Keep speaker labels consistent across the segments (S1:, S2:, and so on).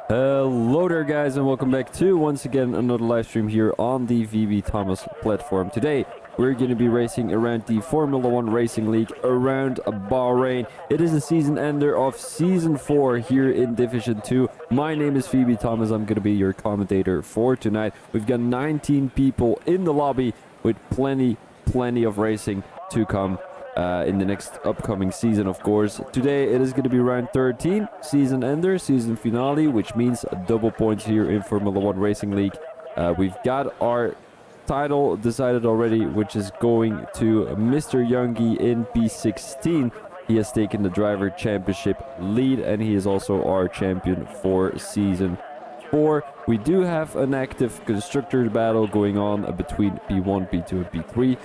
S1: Hello there guys and welcome back to once again another live stream here on the VB Thomas platform. Today we're going to be racing around the Formula 1 Racing League around Bahrain. It is a season ender of season 4 here in Division 2. My name is VB Thomas. I'm going to be your commentator for tonight. We've got 19 people in the lobby with plenty of racing to come. In the next upcoming season, of course. Today it is going to be round 13, season ender, season finale, which means double points here in Formula 1 Racing League. We've got our title decided already, which is going to Mr. Youngie in P16. He has taken the driver championship lead and he is also our champion for season 4. We do have an active constructor battle going on between P1, P2 and P3.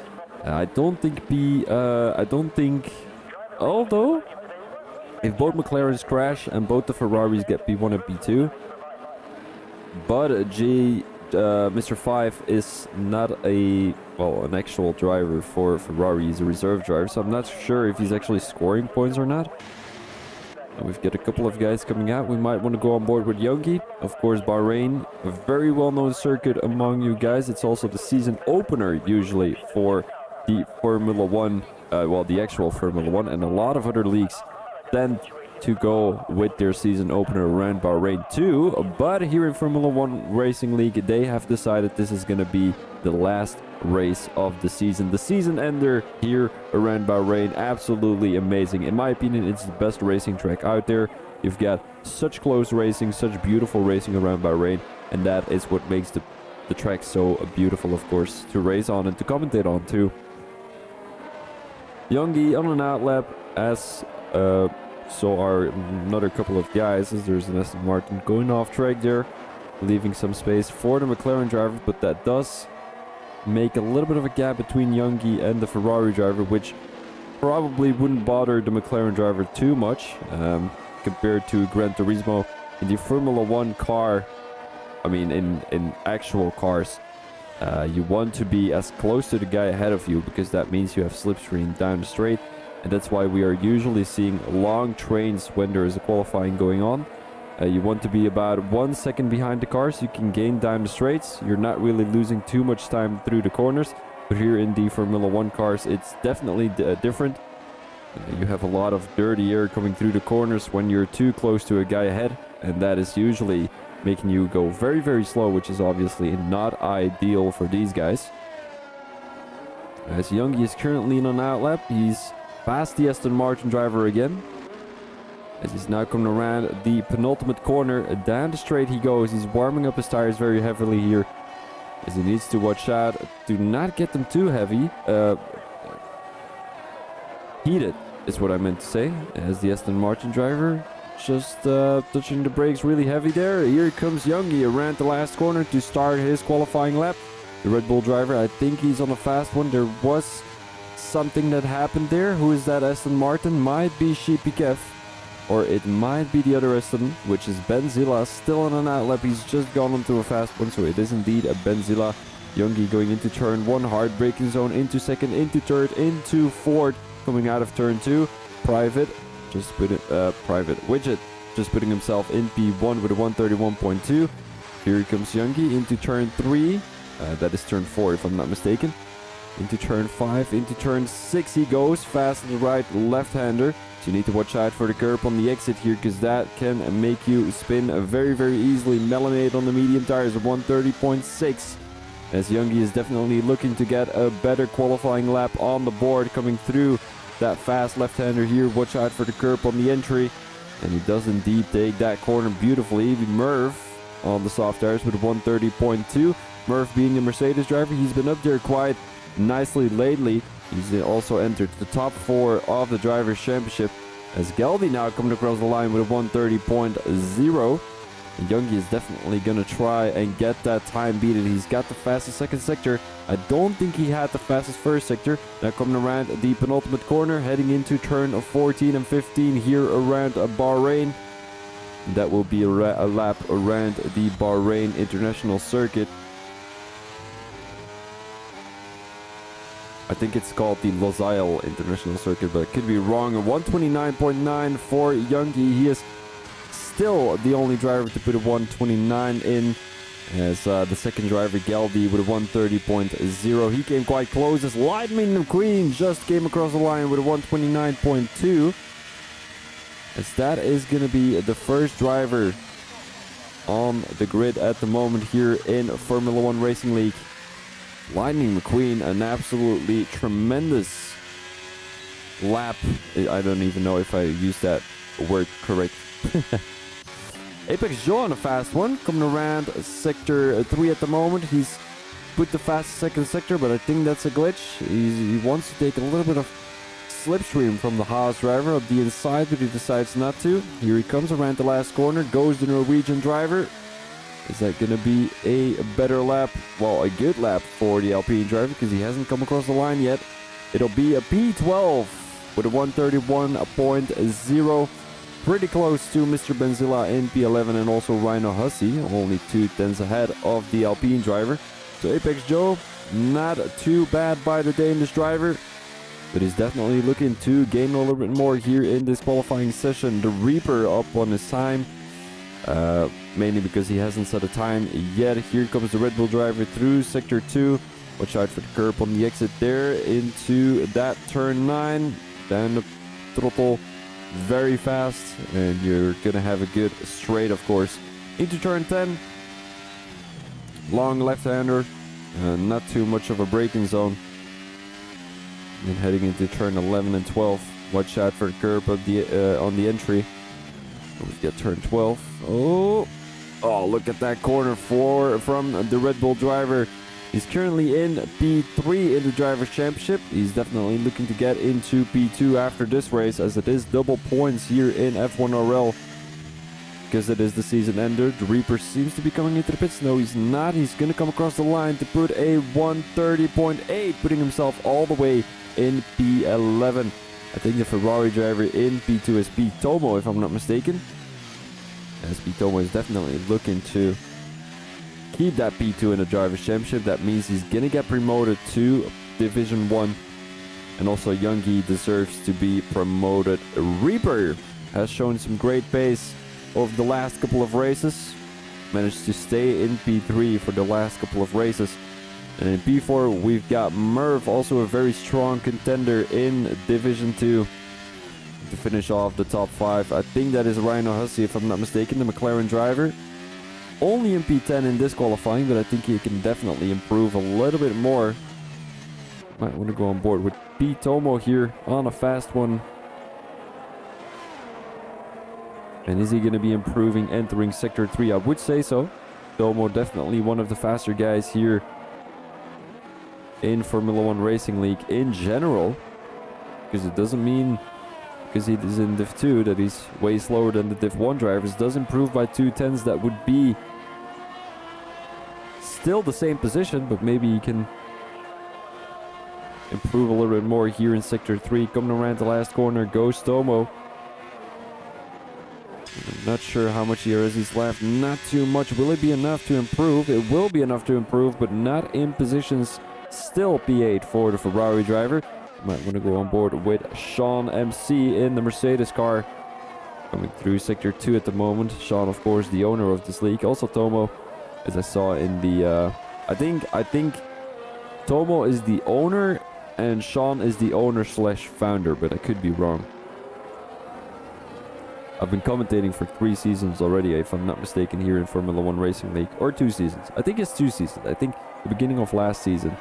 S1: Although, if both McLarens crash and both the Ferraris get P1 and P2, but Mr. 5 is not an actual driver for Ferrari, he's a reserve driver, so I'm not sure if he's actually scoring points or not. And we've got a couple of guys coming out. We might want to go on board with Youngie. Of course, Bahrain, a very well-known circuit among you guys. It's also the season opener usually for the Formula 1, the actual Formula 1, and a lot of other leagues tend to go with their season opener around Bahrain too. But here in Formula 1 Racing League, they have decided this is going to be the last race of the season. The season ender here around Bahrain, absolutely amazing. In my opinion, it's the best racing track out there. You've got such close racing, such beautiful racing around Bahrain, and that is what makes the track so beautiful, of course, to race on and to commentate on too. Youngie on an outlap, as so are another couple of guys, as there's an Aston Martin going off track there, leaving some space for the McLaren driver, but that does make a little bit of a gap between Youngie and the Ferrari driver, which probably wouldn't bother the McLaren driver too much compared to Gran Turismo. In the Formula 1 car, in actual cars, you want to be as close to the guy ahead of you because that means you have slipstream down the straight, and that's why we are usually seeing long trains when there is a qualifying going on. You want to be about 1 second behind the car so you can gain down the straights. You're not really losing too much time through the corners, but here in the Formula 1 cars it's definitely different. You have a lot of dirty air coming through the corners when you're too close to a guy ahead, and that is usually making you go very slow, which is obviously not ideal for these guys. As Youngie is currently in an outlap, he's past the Aston Martin driver again. As he's now coming around the penultimate corner, down the straight he goes. He's warming up his tires very heavily here, as he needs to watch out to not get them too heavy. Heated is what I meant to say, as the Aston Martin driver just touching the brakes really heavy there. Here comes Youngie around the last corner to start his qualifying lap. The Red Bull driver, I think he's on a fast one. There was something that happened there. Who is that Aston Martin? Might be Sheepy Kev, or it might be the other Aston, which is Benzilla, still on an outlap. He's just gone onto a fast one, so it is indeed a Benzilla. Youngie going into turn 1, hard braking zone, into second, into third, into fourth, coming out of turn 2. Private Widget just putting himself in P1 with a 131.2. Here comes Youngie into turn 3. That is turn 4 if I'm not mistaken. Into turn 5, into turn 6 he goes. Fast to the right, left-hander. So you need to watch out for the curb on the exit here, because that can make you spin very easily. Melanate on the medium tires of 130.6. As Youngie is definitely looking to get a better qualifying lap on the board, coming through that fast left-hander here. Watch out for the curb on the entry, and he does indeed take that corner beautifully. Merv on the soft tires with a 130.2. Merv being a Mercedes driver, he's been up there quite nicely lately. He's also entered the top 4 of the Drivers' Championship, as Geldy now coming across the line with a 130.0. Youngie is definitely going to try and get that time beaten. He's got the fastest second sector. I don't think he had the fastest first sector. Now coming around the penultimate corner, heading into turn of 14 and 15 here around Bahrain. That will be a lap around the Bahrain International Circuit. I think it's called the Losail International Circuit, but it could be wrong. A 129.9 for Youngie. He is still the only driver to put a 129 in, as the second driver, Galdi, with a 130.0. He came quite close as Lightning McQueen just came across the line with a 129.2. As that is going to be the first driver on the grid at the moment here in Formula 1 Racing League. Lightning McQueen, an absolutely tremendous lap. I don't even know if I used that word correct. Apex Joe on a fast one, coming around sector 3 at the moment. He's put the fastest second sector, but I think that's a glitch. He wants to take a little bit of slipstream from the Haas driver up the inside, but he decides not to. Here he comes around the last corner, goes the Norwegian driver. Is that going to be a better lap? Well, a good lap for the Alpine driver, because he hasn't come across the line yet. It'll be a P12 with a 131.0. Pretty close to Mr. Benzilla in P11 and also Rhino Hussey, only 2 tenths ahead of the Alpine driver. So Apex Joe, not too bad by the Danish driver, but he's definitely looking to gain a little bit more here in this qualifying session. The Reaper up on his time, mainly because he hasn't set a time yet. Here comes the Red Bull driver through sector 2. Watch out for the curb on the exit there into that turn 9. Down the throttle very fast, and you're gonna have a good straight, of course, into turn 10. Long left-hander, not too much of a braking zone. And heading into turn 11 and 12. Watch out for the curb of the on the entry. We've got turn 12. Oh, look at that corner from the Red Bull driver. He's currently in P3 in the Drivers' Championship. He's definitely looking to get into P2 after this race, as it is double points here in F1 RL, because it is the season ender. The Reaper seems to be coming into the pits. No, he's not. He's going to come across the line to put a 130.8, putting himself all the way in P11. I think the Ferrari driver in P2 is P. Tomo, if I'm not mistaken. As P. Tomo is definitely looking to keep that P2 in the Drivers' Championship. That means he's gonna get promoted to Division 1. And also Youngie deserves to be promoted. Reaper has shown some great pace over the last couple of races. Managed to stay in P3 for the last couple of races. And in P4 we've got Merv, also a very strong contender in Division 2. To finish off the top 5. I think that is Rhino Hussey, if I'm not mistaken, the McLaren driver. Only in P10 in this qualifying, but I think he can definitely improve a little bit more. Might want to go on board with P. Tomo here on a fast one. And is he going to be improving entering Sector 3? I would say so. Tomo definitely one of the faster guys here in Formula 1 Racing League in general. Because it doesn't mean, because he is in Div 2, that he's way slower than the Div 1 drivers. Does improve by 2 tenths. That would be still the same position, but maybe he can improve a little bit more here in Sector 3. Coming around the last corner goes Tomo. I'm not sure how much ERS he's left. Not too much. Will it be enough to improve? It will be enough to improve, but not in positions. Still P8 for the Ferrari driver. Might want to go on board with Sean MC in the Mercedes car. Coming through Sector 2 at the moment. Sean, of course, the owner of this league. Also Tomo, as I saw in the... I think Tomo is the owner and Sean is the owner / founder, but I could be wrong. I've been commentating for 3 seasons already, if I'm not mistaken, here in Formula 1 Racing League. Or 2 seasons. I think it's 2 seasons. I think the beginning of last season.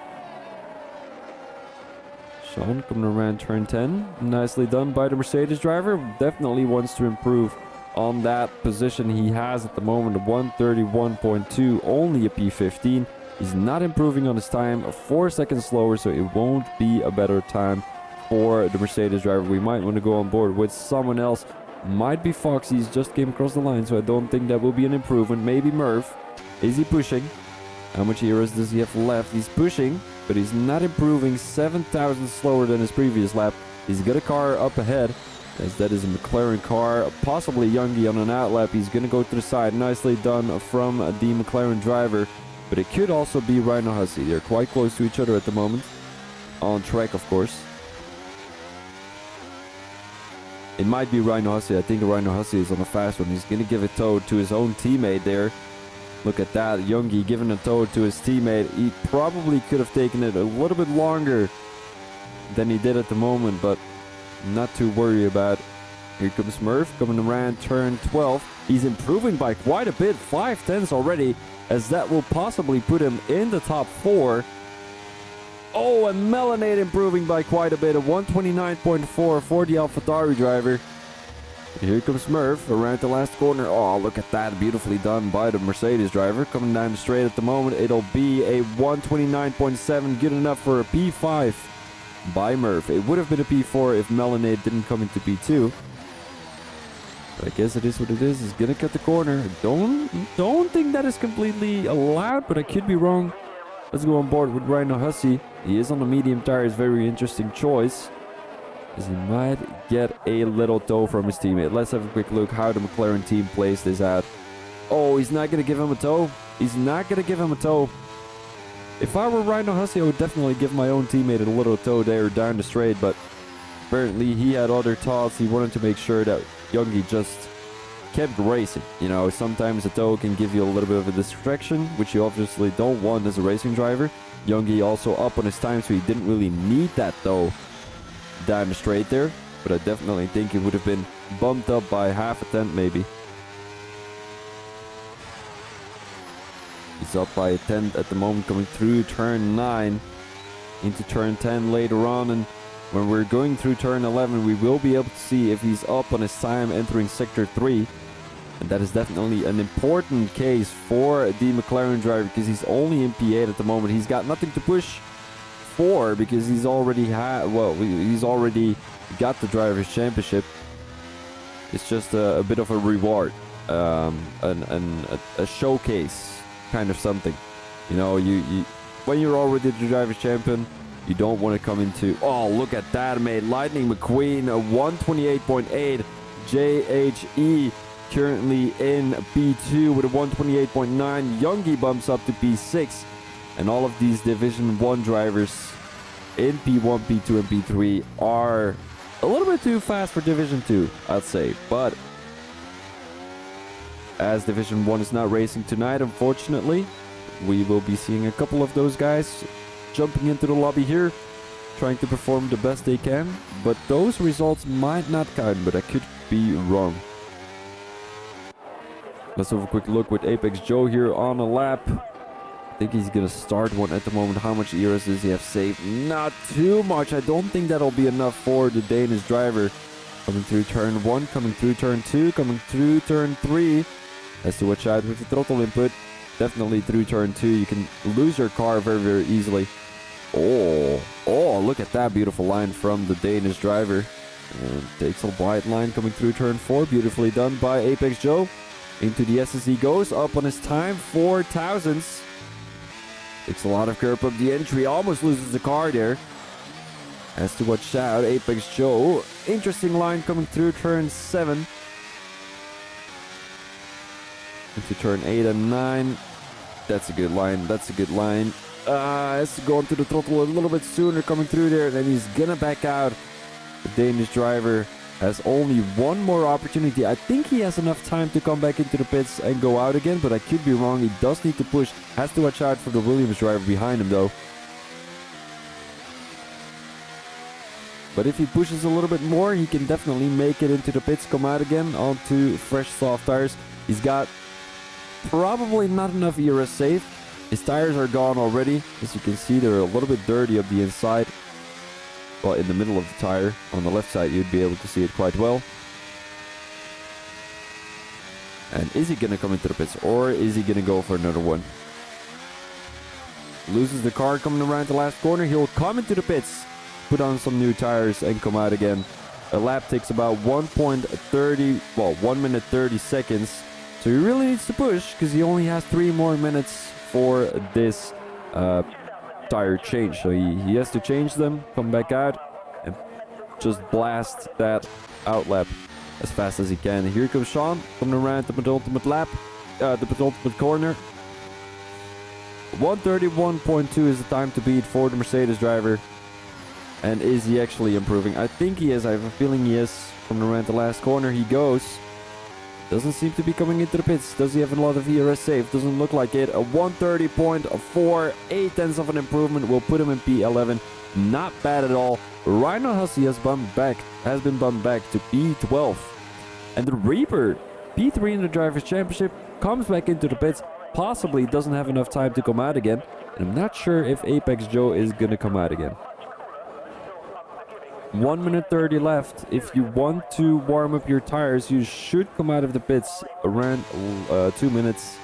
S1: Sean coming around turn 10. Nicely done by the Mercedes driver. Definitely wants to improve on that position he has at the moment. 131.2, only a P15. He's not improving on his time. 4 seconds slower, so it won't be a better time for the Mercedes driver. We might want to go on board with someone else. Might be Fox. He's just came across the line, so I don't think that will be an improvement. Maybe Merv. Is he pushing? How much ERS does he have left? He's pushing, but he's not improving. 7,000 slower than his previous lap. He's got a car up ahead, as that is a McLaren car. Possibly Youngie on an outlap. He's going to go to the side. Nicely done from the McLaren driver. But it could also be Rhino Hussey. They're quite close to each other at the moment. On track, of course. It might be Rhino Hussey. I think Rhino Hussey is on a fast one. He's going to give a toe to his own teammate there. Look at that. Youngie giving a toe to his teammate. He probably could have taken it a little bit longer than he did at the moment, but not to worry about. Here comes Murph coming around turn 12. He's improving by quite a bit. 5/10s already, as that will possibly put him in the top 4. Oh, and Melanade improving by quite a bit. A 129.4 for the AlphaTauri driver. Here comes Murph around the last corner. Oh, look at that. Beautifully done by the Mercedes driver. Coming down the straight at the moment. It'll be a 129.7. Good enough for a P5 by Murph. It would have been a P4 if Melanade didn't come into P2. But I guess it is what it is. He's going to cut the corner. Don't think that is completely allowed, but I could be wrong. Let's go on board with Rhino Hussey. He is on the medium tires. Very interesting choice, as he might get a little toe from his teammate. Let's have a quick look how the McLaren team plays this out. Oh, he's not going to give him a toe. He's not going to give him a toe. If I were Rhino Hussey, I would definitely give my own teammate a little toe there down the straight, but apparently he had other thoughts. He wanted to make sure that Youngie just kept racing. You know, sometimes a toe can give you a little bit of a distraction, which you obviously don't want as a racing driver. Youngie also up on his time, so he didn't really need that toe down the straight there, but I definitely think it would have been bumped up by half a tenth maybe. He's up by a tenth at the moment, coming through turn 9 into turn 10 later on, and when we're going through turn 11 we will be able to see if he's up on his time entering sector 3, and that is definitely an important case for the McLaren driver, because he's only in P8 at the moment. He's got nothing to push for because he's already he's already got the drivers championship. It's just a bit of a reward, a showcase kind of something. You know, you when you're already the drivers champion, you don't want to come into, oh, look at that, mate. Lightning McQueen, a 128.8. JHE currently in P2 with a 128.9. Youngie bumps up to P6. And all of these Division 1 drivers in P1, P2, and P3 are a little bit too fast for Division 2, I'd say. But as Division 1 is not racing tonight, unfortunately, we will be seeing a couple of those guys jumping into the lobby here, trying to perform the best they can. But those results might not count, but I could be wrong. Let's have a quick look with Apex Joe here on a lap. I think he's gonna start one at the moment. How much ERS does he have saved? Not too much. I don't think that'll be enough for the Danish driver. Coming through turn 1, coming through turn 2, coming through turn 3. Has to watch out with the throttle input. Definitely through turn 2, you can lose your car very, very easily. Oh, look at that beautiful line from the Danish driver. And takes a wide line coming through turn 4. Beautifully done by Apex Joe. Into the SSE goes, up on his time, 4 thousandths. Takes a lot of curb up the entry, almost loses the car there. Has to watch out, Apex Joe. Interesting line coming through turn 7. Into turn 8 and 9. That's a good line, that's a good line. Has to go into the throttle a little bit sooner coming through there, and then he's gonna back out. The Danish driver has only one more opportunity. I think he has enough time to come back into the pits and go out again, but I could be wrong. He does need to push. Has to watch out for the Williams driver behind him though. But if he pushes a little bit more, he can definitely make it into the pits, come out again onto fresh soft tires. He's got probably not enough ERS saved. His tires are gone already. As you can see, they're a little bit dirty up the inside. Well, in the middle of the tire, on the left side, you'd be able to see it quite well. And is he going to come into the pits, or is he going to go for another one? Loses the car coming around the last corner. He'll come into the pits, put on some new tires, and come out again. A lap takes about 1 minute 30 seconds. So he really needs to push, because he only has 3 more minutes for this tire change. So he has to change them, come back out, and just blast that out lap as fast as he can. Here comes Sean coming around the penultimate lap, the penultimate corner. 131.2 is the time to beat for the Mercedes driver. And is he actually improving? I think he is. I have a feeling he is. Coming around the last corner, he goes. Doesn't seem to be coming into the pits. Does he have a lot of ERS safe? Doesn't look like it. A 130.4, 8/10 of an improvement will put him in P11. Not bad at all. Rhino Hussey has been bumped back to P12. And the Reaper, P3 in the Drivers' Championship, comes back into the pits. Possibly doesn't have enough time to come out again. And I'm not sure if Apex Joe is going to come out again. 1 minute 30 left. If you want to warm up your tires, you should come out of the pits around 2 minutes.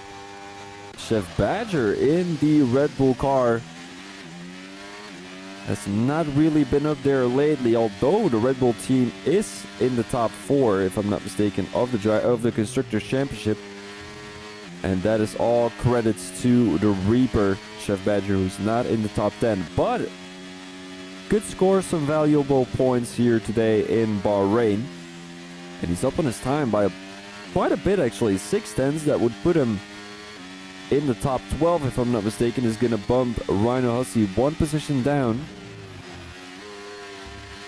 S1: Chef Badger in the Red Bull car has not really been up there lately, although the Red Bull team is in the top 4, if I'm not mistaken, of the Constructors' Championship. And that is all credits to the Reaper, Chef Badger, who's not in the top 10. But could score some valuable points here today in Bahrain. And he's up on his time by quite a bit, actually. 6/10s that would put him in the top 12, if I'm not mistaken. Is going to bump Rhino Hussey 1 position down.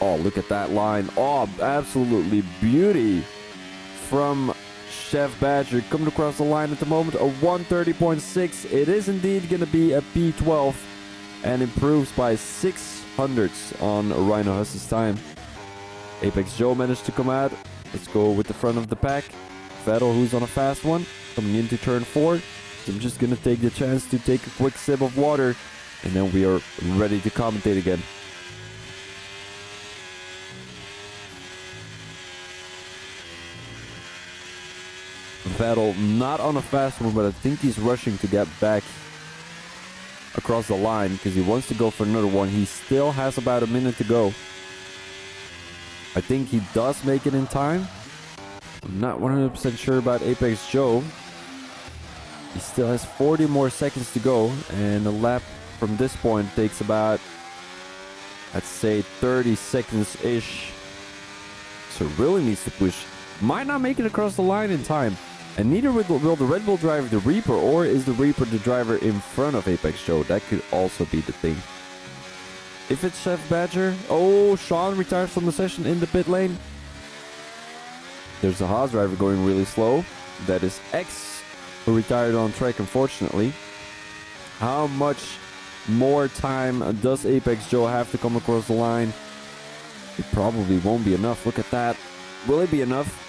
S1: Oh, look at that line. Oh, absolutely beauty from Chef Badger coming across the line at the moment. A 130.6. It is indeed going to be a P12 and improves by 6/100ths on Rhino Hussey's time. Apex Joe managed to come out. Let's go with the front of the pack. Vettel, who's on a fast one, coming into turn 4. So I'm just going to take the chance to take a quick sip of water, and then we are ready to commentate again. Vettel not on a fast one, but I think he's rushing to get back across the line because he wants to go for another one. He still has about a minute to go. I think he does make it in time. I'm not 100% sure about Apex Joe. He still has 40 more seconds to go, and a lap from this point takes about, let's say, 30 seconds-ish. So really needs to push. Might not make it across the line in time. And neither will the Red Bull driver the Reaper, or is the Reaper the driver in front of Apex Joe? That could also be the thing. If it's Chef Badger, oh, Sean retires from the session in the pit lane. There's a Haas driver going really slow. That is X, who retired on track, unfortunately. How much more time does Apex Joe have to come across the line? It probably won't be enough. Look at that. Will it be enough?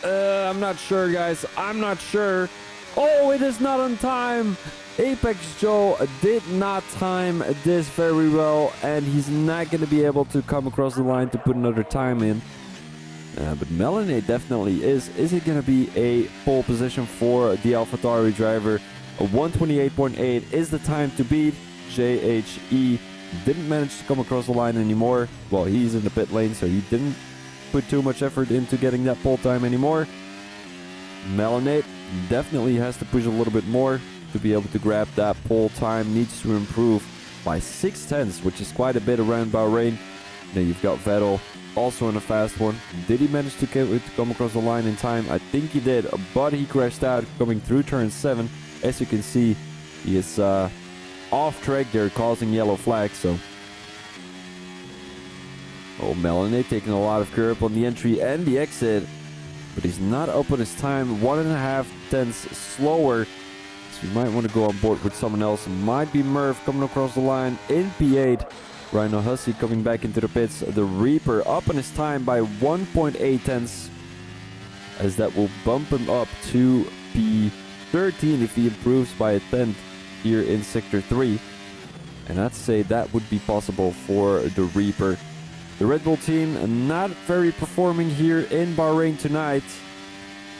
S1: I'm not sure, guys. I'm not sure. Oh, it is not on time. Apex Joe did not time this very well, and he's not going to be able to come across the line to put another time in. But Melanie definitely is. Is it going to be a pole position for the AlphaTauri driver? A 128.8 is the time to beat. JHE didn't manage to come across the line anymore. Well, he's in the pit lane, so he didn't put too much effort into getting that pole time anymore. Melanate definitely has to push a little bit more to be able to grab that pole time. Needs to improve by 6/10, which is quite a bit around Bahrain. Then you've got Vettel also in a fast one. Did he manage to come across the line in time? I think he did, but he crashed out coming through turn 7. As you can see, he is off track there, causing yellow flag. So oh, Melanate taking a lot of curb on the entry and the exit, but he's not up on his time. 1.5 tenths slower, so you might want to go on board with someone else. It might be Murph coming across the line in P8. Rhino Hussey coming back into the pits. The Reaper up on his time by 1.8 tenths, as that will bump him up to P13 if he improves by a tenth here in Sector 3. And I'd say that would be possible for the Reaper. The Red Bull team not very performing here in Bahrain tonight.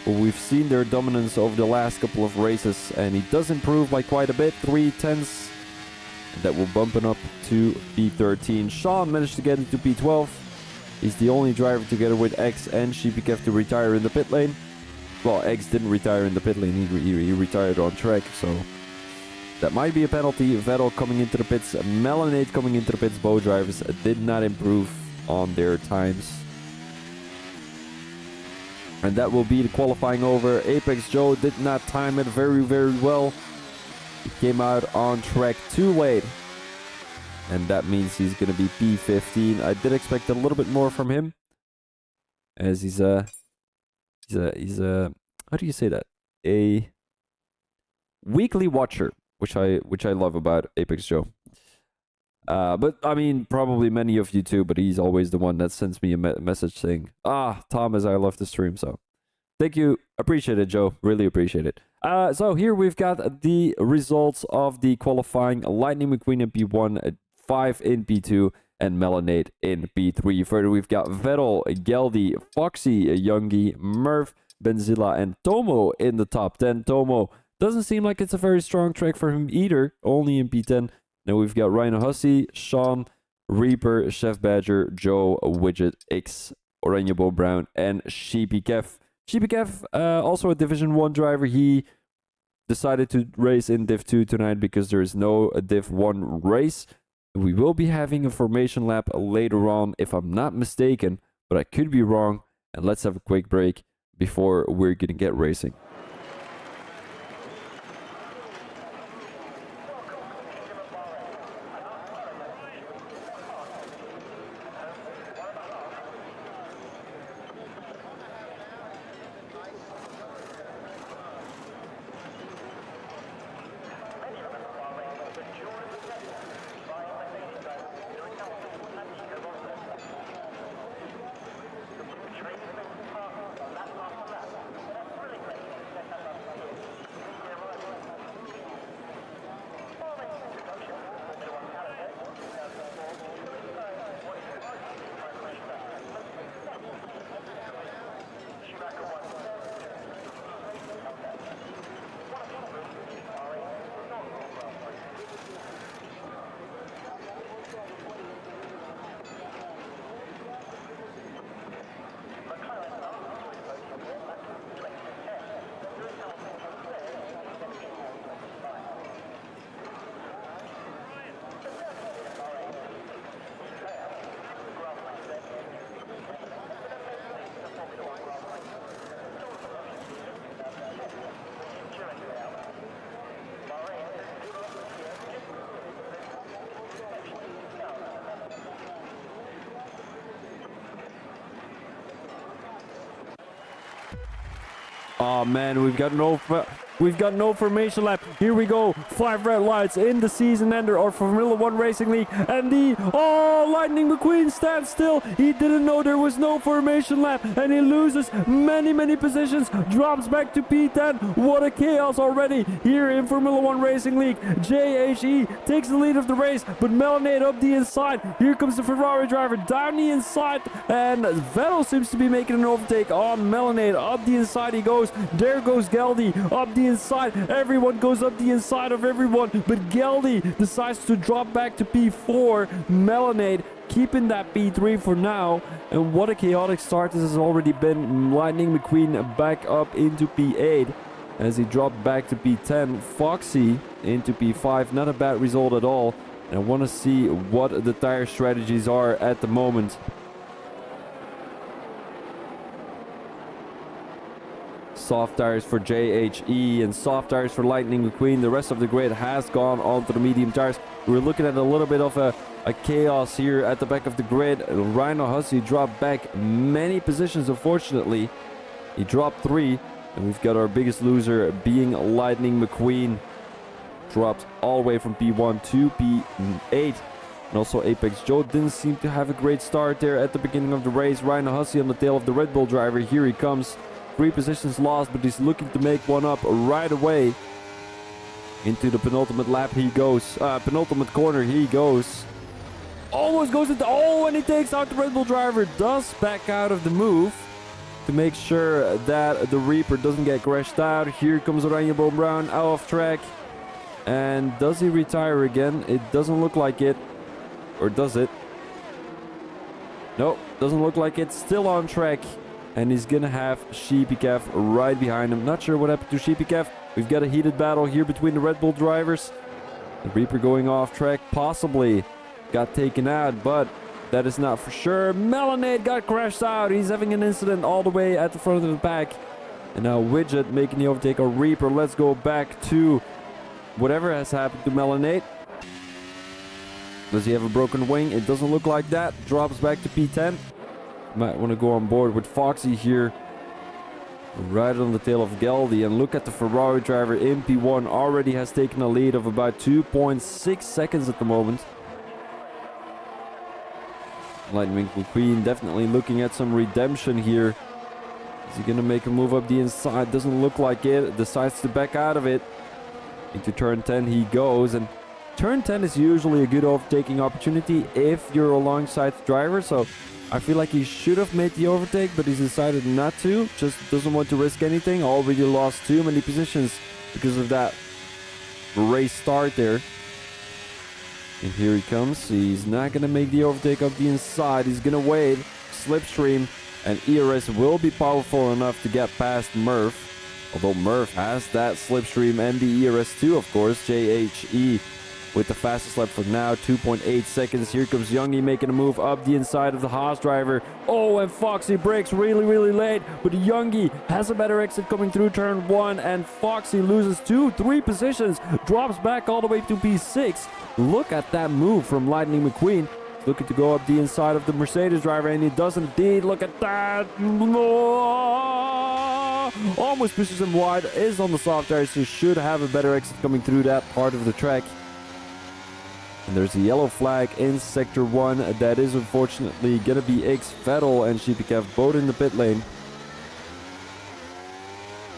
S1: But we've seen their dominance over the last couple of races, and he does improve by quite a bit, 3/10. That will bump him up to P13. Sean managed to get into P12. He's the only driver together with X and Sheepikev to retire in the pit lane. Well, X didn't retire in the pit lane, he retired on track, so that might be a penalty. Vettel coming into the pits, Melanate coming into the pits. Both drivers did not improve on their times. And that will be the qualifying over. Apex Joe did not time it very, very well. He came out on track too late. And that means he's going to be P15. I did expect a little bit more from him. as he's a how do you say that? A weekly watcher, which I love about Apex Joe. But I mean, probably many of you too. But he's always the one that sends me a message saying, "Ah, Thomas, I love the stream." So thank you, appreciate it, Joe. Really appreciate it. So here we've got the results of the qualifying: Lightning McQueen in P1, 5 in P2, and Melanade in P3. Further, we've got Vettel, Geldy, Foxy, Youngie, Murph, Benzilla, and Tomo in the top 10. Tomo doesn't seem like it's a very strong track for him either, only in P10. Then we've got Rhino Hussey, Sean, Reaper, Chef Badger, Joe, Widget, X, Oranjebo Brown, and Sheepy Kev. Sheepy Kev, also a Division 1 driver. He decided to race in Div 2 tonight because there is no Div 1 race. We will be having a formation lap later on, if I'm not mistaken, but I could be wrong. And let's have a quick break before we're going to get racing. Oh man, we've got no formation lap. Here we go. 5 red lights in the season ender or Formula 1 Racing League. And Lightning McQueen stands still. He didn't know there was no formation lap. And he loses many positions. Drops back to P10. What a chaos already here in Formula 1 Racing League. JHE takes the lead of the race. But Melanade up the inside. Here comes the Ferrari driver down the inside. And Vettel seems to be making an overtake on Melanade. Up the inside he goes. There goes Geldy up the inside. Everyone goes up the inside of everyone, but Geldy decides to drop back to P4. Melanade keeping that P3 for now. And what a chaotic start this has already been. Lightning McQueen back up into P8 as he dropped back to P10. Foxy into P5. Not a bad result at all. And I want to see what the tire strategies are at the moment. Soft tires for JHE and soft tires for Lightning McQueen. The rest of the grid has gone onto the medium tires. We're looking at a little bit of a chaos here at the back of the grid. Rhino Hussey dropped back many positions, unfortunately. He dropped 3. And we've got our biggest loser being Lightning McQueen. Dropped all the way from P1 to P8. And also Apex Joe didn't seem to have a great start there at the beginning of the race. Rhino Hussey on the tail of the Red Bull driver. Here he comes. 3 positions lost, but he's looking to make one up right away. Into the penultimate lap he goes. Penultimate corner he goes. Almost goes into... Oh, and he takes out the Red Bull driver. Does back out of the move to make sure that the Reaper doesn't get crashed out. Here comes Oranjebo Brown out of track. And does he retire again? It doesn't look like it. Or does it? Nope, doesn't look like it. Still on track. And he's gonna have Sheepy Kev right behind him. Not sure what happened to Sheepy Kev. We've got a heated battle here between the Red Bull drivers. The Reaper going off track, possibly got taken out, but that is not for sure. Melanade got crashed out. He's having an incident all the way at the front of the pack. And now Widget making the overtake on Reaper. Let's go back to whatever has happened to Melanade. Does he have a broken wing? It doesn't look like that. Drops back to P10. Might want to go on board with Foxy here. Right on the tail of Geldy. And look at the Ferrari driver in P1. Already has taken a lead of about 2.6 seconds at the moment. Lightning McQueen definitely looking at some redemption here. Is he going to make a move up the inside? Doesn't look like it. Decides to back out of it. Into turn 10 he goes. And turn 10 is usually a good overtaking opportunity if you're alongside the driver. So I feel like he should have made the overtake, but he's decided not to. Just doesn't want to risk anything. Already lost too many positions because of that race start there. And here he comes. He's not going to make the overtake up the inside. He's going to wait. Slipstream. And ERS will be powerful enough to get past Murph. Although Murph has that slipstream and the ERS too, of course. JHE with the fastest lap for now. 2.8 seconds. Here comes Youngie making a move up the inside of the Haas driver. Oh, and Foxy brakes really late. But Youngie has a better exit coming through turn 1. And Foxy loses 2-3 positions. Drops back all the way to P6. Look at that move from Lightning McQueen. Looking to go up the inside of the Mercedes driver, and he does indeed. Look at that. Almost pushes him wide. Is on the soft tires, so should have a better exit coming through that part of the track. And there's a yellow flag in sector 1. That is unfortunately going to be X Vettel and Shipikev both in the pit lane.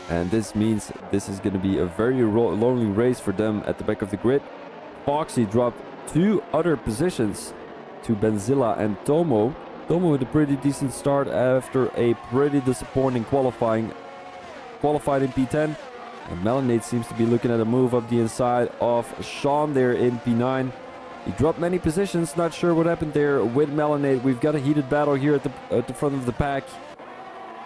S1: And this means this is going to be a very lonely race for them at the back of the grid. Foxy dropped 2 other positions to Benzilla and Tomo. Tomo with a pretty decent start after a pretty disappointing qualifying. Qualified in P10. And Melanade seems to be looking at a move up the inside of Sean there in P9. He dropped many positions. Not sure what happened there with Melanade. We've got a heated battle here at the front of the pack.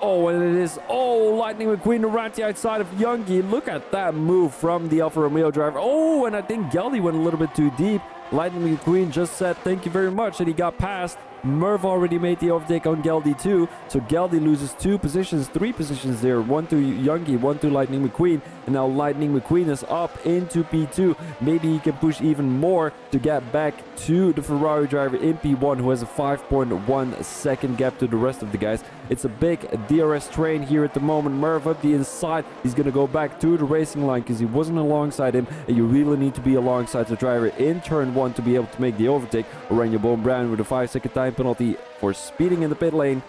S1: Oh, and it is, Lightning McQueen around the outside of Youngie. Look at that move from the Alfa Romeo driver. Oh, and I think Geldy went a little bit too deep. Lightning McQueen just said thank you very much, and he got past. Murph already made the overtake on Geldy too, so Geldy loses 3 positions there. 1 to Youngie, 1 to Lightning McQueen, and now Lightning McQueen is up into P2. Maybe he can push even more to get back to the Ferrari driver in P1, who has a 5.1 second gap to the rest of the guys. It's a big DRS train here at the moment. Murph up the inside. He's going to go back to the racing line because he wasn't alongside him, and you really need to be alongside the driver in turn 1 to be able to make the overtake. Oranje Boom Brown with a 5-second time penalty for speeding in the pit lane.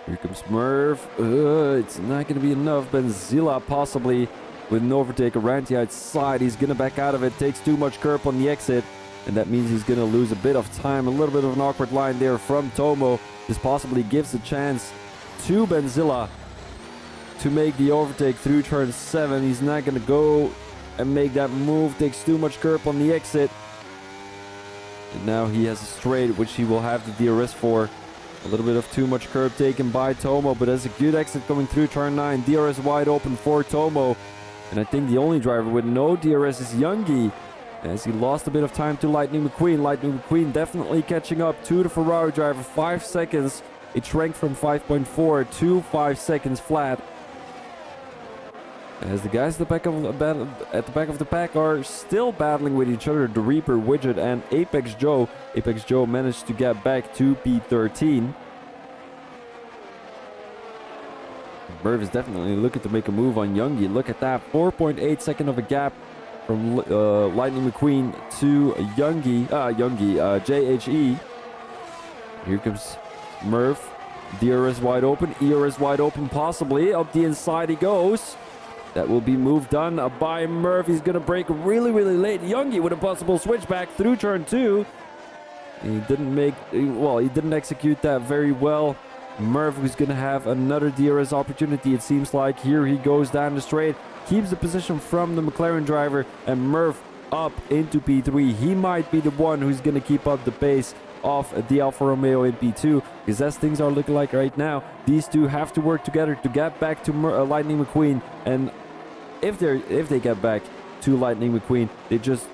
S1: Here comes Murph. It's not going to be enough. Benzilla possibly with an overtake around the outside. He's going to back out of it. Takes too much curb on the exit. And that means he's going to lose a bit of time. A little bit of an awkward line there from Tomo. This possibly gives a chance to Benzilla to make the overtake through turn 7. He's not going to go and make that move. Takes too much curb on the exit. And now he has a straight, which he will have the DRS for. A little bit of too much curb taken by Tomo, but there's a good exit coming through turn 9. DRS wide open for Tomo. And I think the only driver with no DRS is Youngie, as he lost a bit of time to Lightning McQueen. Lightning McQueen definitely catching up to the Ferrari driver. 5 seconds. It shrank from 5.4 to 5 seconds flat. As the guys at the back of the pack are still battling with each other, the Reaper, Widget, and Apex Joe. Apex Joe managed to get back to P13. Murph is definitely looking to make a move on Youngie. Look at that, 4.8 second of a gap from Lightning McQueen to JHE. Here comes Murph. DRS wide open, ERS wide open possibly. Up the inside he goes. That will be moved on by Murph. He's going to brake really late. Youngie with a possible switchback through turn 2. He didn't execute that very well. Murph who's going to have another DRS opportunity, it seems like. Here he goes down the straight. Keeps the position from the McLaren driver, and Murph up into P3. He might be the one who's going to keep up the pace of the Alfa Romeo in P2, because as things are looking like right now, these two have to work together to get back to Lightning McQueen. And if they get back to Lightning McQueen, they just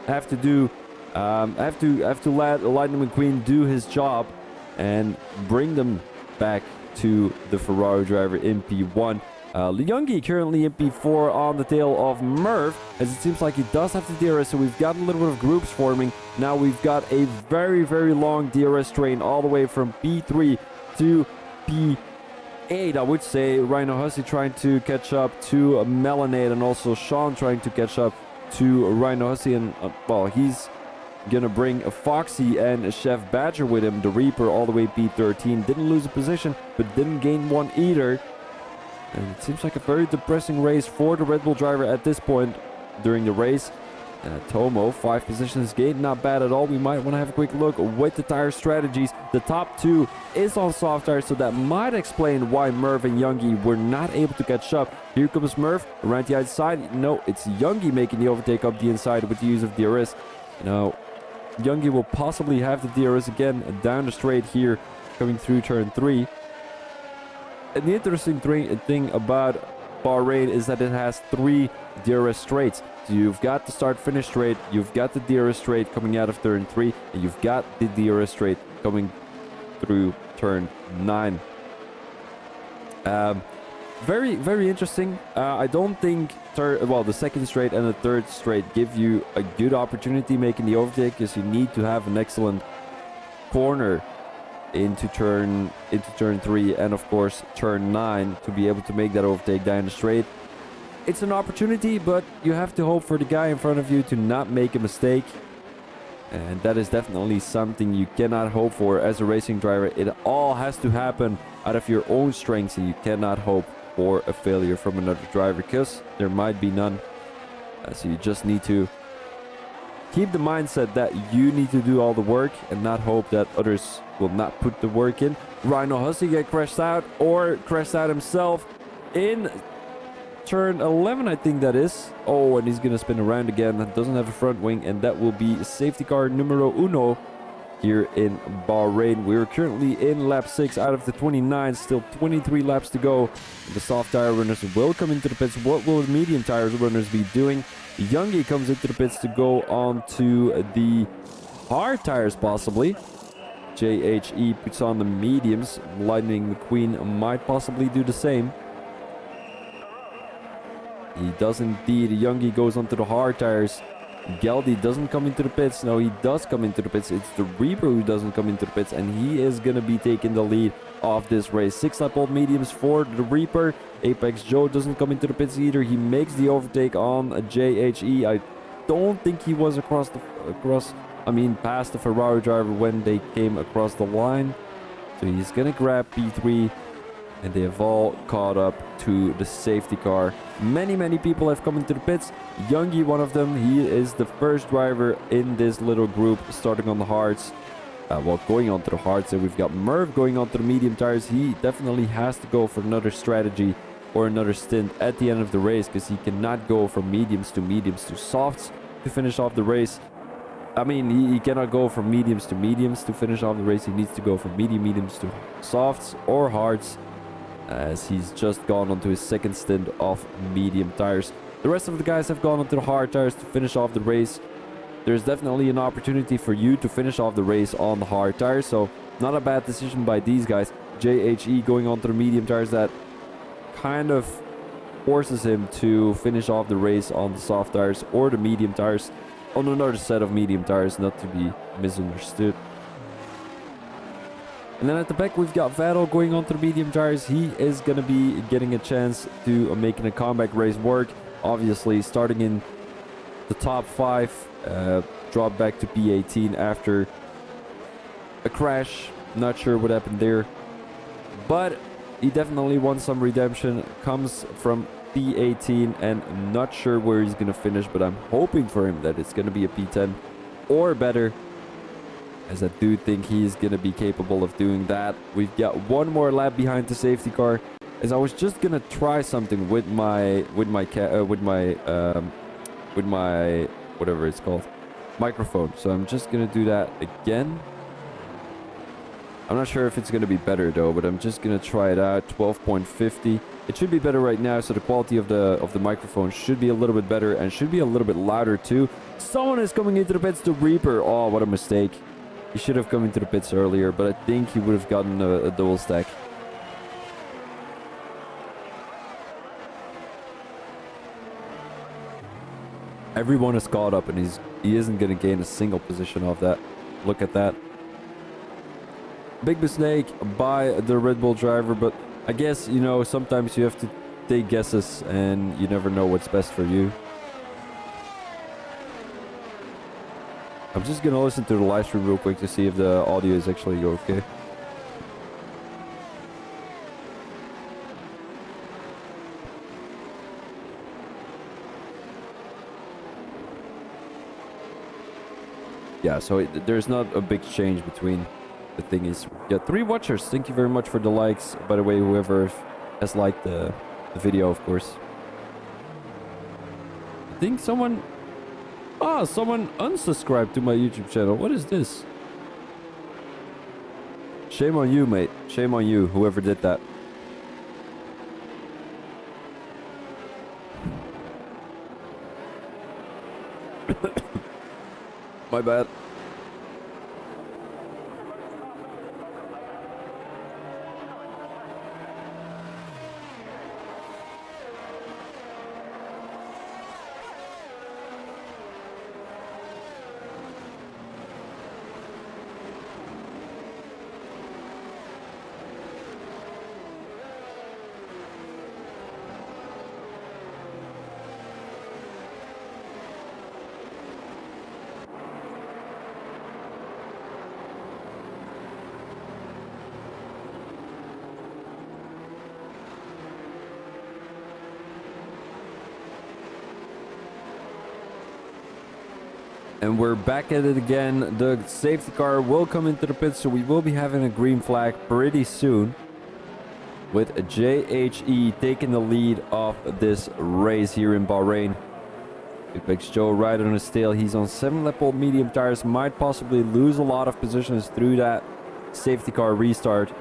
S1: have to let Lightning McQueen do his job and bring them back to the Ferrari driver in P1. Youngie currently in P4 on the tail of Merv, as it seems like he does have the DRS, so we've got a little bit of groups forming. Now we've got a very, very long DRS train all the way from P3 to P8, I would say. Rhino Hussey trying to catch up to Melanade, and also Sean trying to catch up to Rhino Hussey, and well, he's gonna bring a Foxy and a Chef Badger with him. The Reaper all the way P13, didn't lose a position, but didn't gain one either. And it seems like a very depressing race for the Red Bull driver at this point during the race. Tomo, 5 positions gained, not bad at all. We might want to have a quick look with the tire strategies. The top 2 is on soft tires, so that might explain why Merv and Youngie were not able to catch up. Here comes Merv around the outside. No, it's Youngie making the overtake up the inside with the use of DRS. Now, Youngie will possibly have the DRS again down the straight here, coming through turn 3. And the interesting thing about Bahrain is that it has 3 DRS straights. So you've got the start-finish straight, you've got the DRS straight coming out of turn 3, and you've got the DRS straight coming through turn 9. Very, very interesting. I don't think the second straight and the third straight give you a good opportunity making the overtake, because you need to have an excellent corner into turn 3 and of course turn 9 to be able to make that overtake down the straight. It's an opportunity, but you have to hope for the guy in front of you to not make a mistake, and that is definitely something you cannot hope for as a racing driver. It all has to happen out of your own strengths, and you cannot hope for a failure from another driver, because there might be none. So you just need to keep the mindset that you need to do all the work and not hope that others will not put the work in. Rhino Hussey get crashed out himself in turn 11, I think that is. Oh, and he's gonna spin around again. Doesn't have a front wing, and that will be safety car numero uno here in Bahrain. We're currently in lap 6 out of the 29, still 23 laps to go. The soft tire runners will come into the pits. What will the medium tires runners be doing? Youngie comes into the pits to go on to the hard tires possibly. JHE puts on the mediums. Lightning McQueen might possibly do the same. He does indeed. Youngie goes onto the hard tires. Geldy doesn't come into the pits. No, he does come into the pits. It's the Reaper who doesn't come into the pits, and he is going to be taking the lead of this race. 6-lap-old mediums for the Reaper. Apex Joe doesn't come into the pits either. He makes the overtake on JHE. I don't think he was past the Ferrari driver when they came across the line. So he's going to grab P3. And they have all caught up to the safety car. Many people have come into the pits. Youngie, one of them. He is the first driver in this little group starting on the hards. Going onto the hards. And we've got Merv going onto the medium tires. He definitely has to go for another strategy or another stint at the end of the race, because he cannot go from mediums to softs to finish off the race. I mean, he cannot go from mediums to finish off the race. He needs to go from mediums to softs or hards, as he's just gone onto his second stint of medium tires. The rest of the guys have gone onto the hard tires to finish off the race. There's definitely an opportunity for you to finish off the race on the hard tires, so not a bad decision by these guys. JHE going onto the medium tires, that kind of forces him to finish off the race on the soft tires or the medium tires, on another set of medium tires, not to be misunderstood. And then at the back, we've got Vettel going on to the medium tires. He is going to be getting a chance to making a comeback race work. Obviously, starting in the top 5, dropped back to P18 after a crash. Not sure what happened there, but he definitely wants some redemption. Comes from P18 and not sure where he's going to finish, but I'm hoping for him that it's going to be a P10 or better, as I do think he's going to be capable of doing that. We've got one more lap behind the safety car, as I was just going to try something with my whatever it's called, microphone. So I'm just going to do that again. I'm not sure if it's going to be better though, but I'm just going to try it out. 12.50. It should be better right now, so the quality of the microphone should be a little bit better and should be a little bit louder too. Someone is coming into the pits, the Reaper. Oh, what a mistake. He should have come into the pits earlier, but I think he would have gotten a double stack. Everyone is caught up, and he isn't going to gain a single position off that. Look at that. Big mistake by the Red Bull driver, but I guess, you know, sometimes you have to take guesses, and you never know what's best for you. I'm just going to listen to the live stream real quick to see if the audio is actually okay. Yeah, so there's not a big change between the thing is. Yeah, 3 watchers. Thank you very much for the likes. By the way, whoever has liked the video, of course. I think someone... Ah, someone unsubscribed to my YouTube channel. What is this? Shame on you, mate. Shame on you, whoever did that. My bad. And we're back at it again. The safety car will come into the pit, so we will be having a green flag pretty soon. With JHE taking the lead of this race here in Bahrain. Apex Joe right on his tail. He's on 7-lap-old medium tires. Might possibly lose a lot of positions through that safety car restart.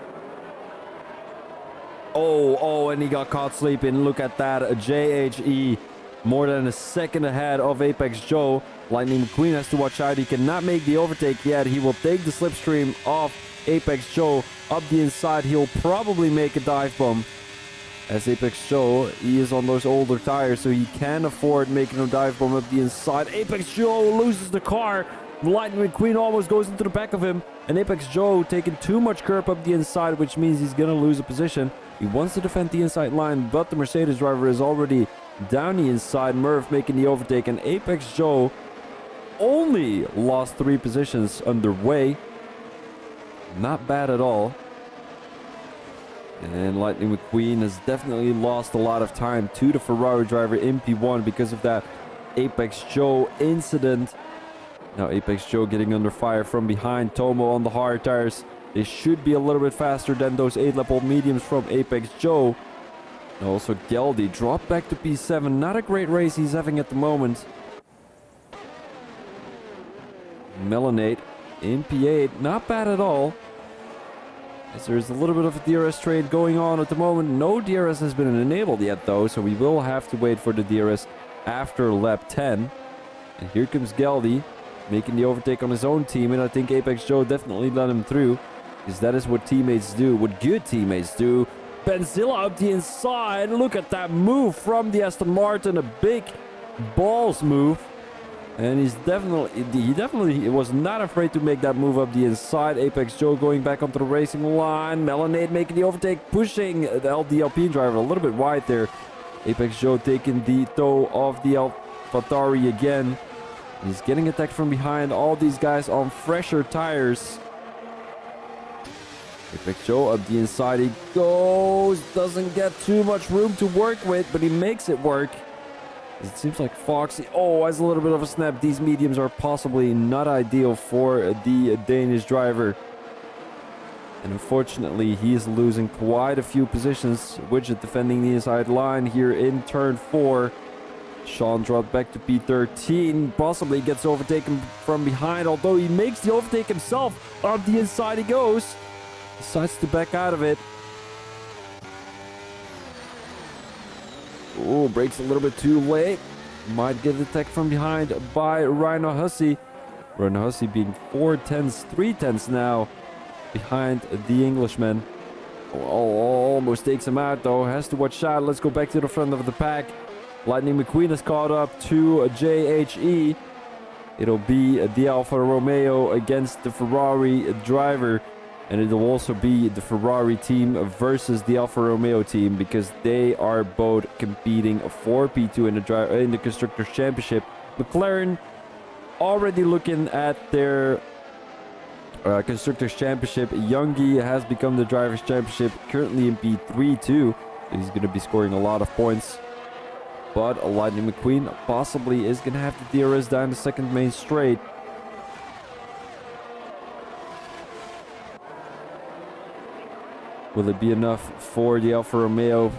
S1: Oh, and he got caught sleeping. Look at that. JHE more than a second ahead of Apex Joe. Lightning McQueen has to watch out. He cannot make the overtake yet. He will take the slipstream of Apex Joe up the inside. He'll probably make a dive bomb. As Apex Joe, he is on those older tires, so he can afford making a dive bomb up the inside. Apex Joe loses the car. Lightning McQueen almost goes into the back of him. And Apex Joe taking too much curb up the inside, which means he's going to lose a position. He wants to defend the inside line, but the Mercedes driver is already down the inside. Murph making the overtake, and Apex Joe only lost 3 positions underway. Not bad at all. And Lightning McQueen has definitely lost a lot of time to the Ferrari driver in P1 because of that Apex Joe incident. Now Apex Joe getting under fire from behind. Tomo on the hard tires. They should be a little bit faster than those 8-lap-old mediums from Apex Joe. And also Geldy dropped back to P7. Not a great race he's having at the moment. Melanate in P8, not bad at all. As there's a little bit of a DRS trade going on at the moment. No DRS has been enabled yet though, so we will have to wait for the DRS after lap 10. And here comes Geldy making the overtake on his own team, and I think Apex Joe definitely let him through, because that is what teammates do, what good teammates do. Benzilla up the inside. Look at that move from the Aston Martin, a big balls move. And he definitely was not afraid to make that move up the inside. Apex Joe going back onto the racing line. Melanade making the overtake, pushing the LDLP driver a little bit wide there. Apex Joe taking the toe of the AlphaTauri again. He's getting attacked from behind. All these guys on fresher tires. Apex Joe up the inside. He goes. Doesn't get too much room to work with, but he makes it work. It seems like Foxy, has a little bit of a snap. These mediums are possibly not ideal for the Danish driver. And unfortunately, he is losing quite a few positions. Widget defending the inside line here in turn 4. Sean dropped back to P13. Possibly gets overtaken from behind, although he makes the overtake himself. Up the inside he goes. Decides to back out of it. Oh, brakes a little bit too late. Might get attacked from behind by Rhino Hussey. Rhino Hussey being 3 tenths now behind the Englishman. Almost takes him out though. Has to watch out. Let's go back to the front of the pack. Lightning McQueen is caught up to JHE. It'll be the Alfa Romeo against the Ferrari driver. And it'll also be the Ferrari team versus the Alfa Romeo team, because they are both competing for P2 in the Constructors' Championship. McLaren already looking at their Constructors' Championship. Youngie has become the Drivers' Championship, currently in P3 too. So he's going to be scoring a lot of points. But Lightning McQueen possibly is going to have the DRS down the second main straight. Will it be enough for the Alfa Romeo?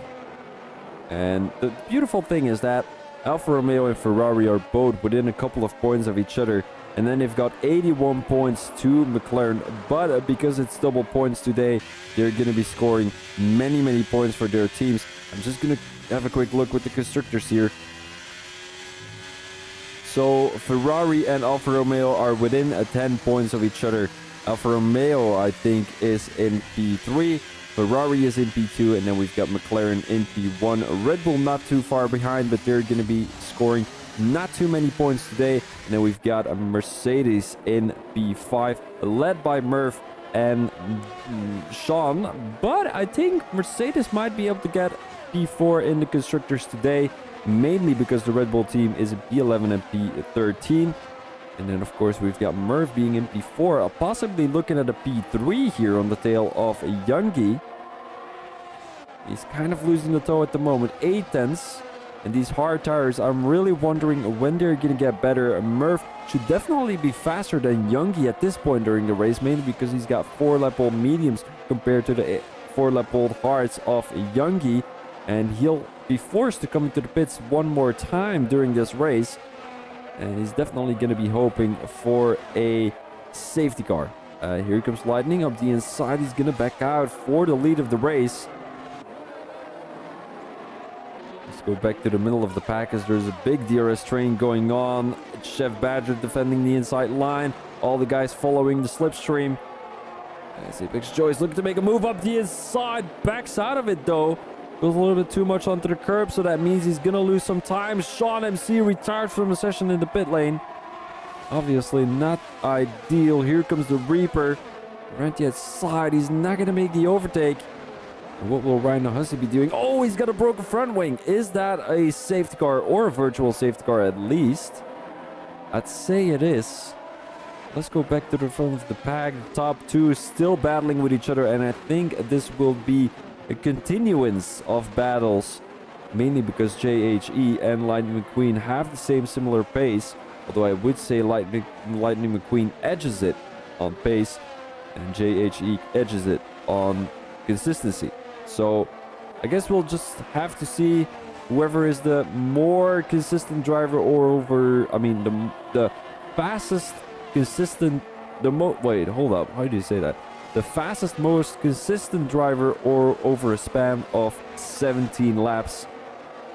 S1: And the beautiful thing is that Alfa Romeo and Ferrari are both within a couple of points of each other. And then they've got 81 points to McLaren. But because it's double points today, they're going to be scoring many points for their teams. I'm just going to have a quick look with the constructors here. So Ferrari and Alfa Romeo are within 10 points of each other. Alfa Romeo, I think, is in P3. Ferrari is in P2, and then we've got McLaren in P1. Red Bull not too far behind, but they're going to be scoring not too many points today. And then we've got a Mercedes in P5, led by Murph and Sean. But I think Mercedes might be able to get P4 in the constructors today, mainly because the Red Bull team is in P11 and P13. And then, of course, we've got Murph being in P4, possibly looking at a P3 here on the tail of Youngie. He's kind of losing the toe at the moment. 8 tenths. And these hard tires, I'm really wondering when they're going to get better. Murph should definitely be faster than Youngie at this point during the race, mainly because he's got 4-lap-old mediums compared to the 4-lap-old hards of Youngie. And he'll be forced to come into the pits one more time during this race. And he's definitely going to be hoping for a safety car. Here comes Lightning up the inside. He's going to back out for the lead of the race. Let's go back to the middle of the pack as there's a big DRS train going on. Chef Badger defending the inside line. All the guys following the slipstream. As Apex Joyce looking to make a move up the inside. Backs out of it though. Goes a little bit too much onto the curb, so that means he's going to lose some time. Sean MC retired from the session in the pit lane. Obviously not ideal. Here comes the Reaper. Right the outside. He's not going to make the overtake. And what will Ryan Hussey be doing? Oh, he's got a broken front wing. Is that a safety car or a virtual safety car at least? I'd say it is. Let's go back to the front of the pack. The top two still battling with each other, and I think this will be a continuance of battles, mainly because JHE and Lightning McQueen have the same similar pace, although I would say Lightning McQueen edges it on pace and JHE edges it on consistency. So I guess we'll just have to see whoever is the more consistent driver, or the fastest consistent, wait, hold up, how do you say that? The fastest, most consistent driver, or over a span of 17 laps,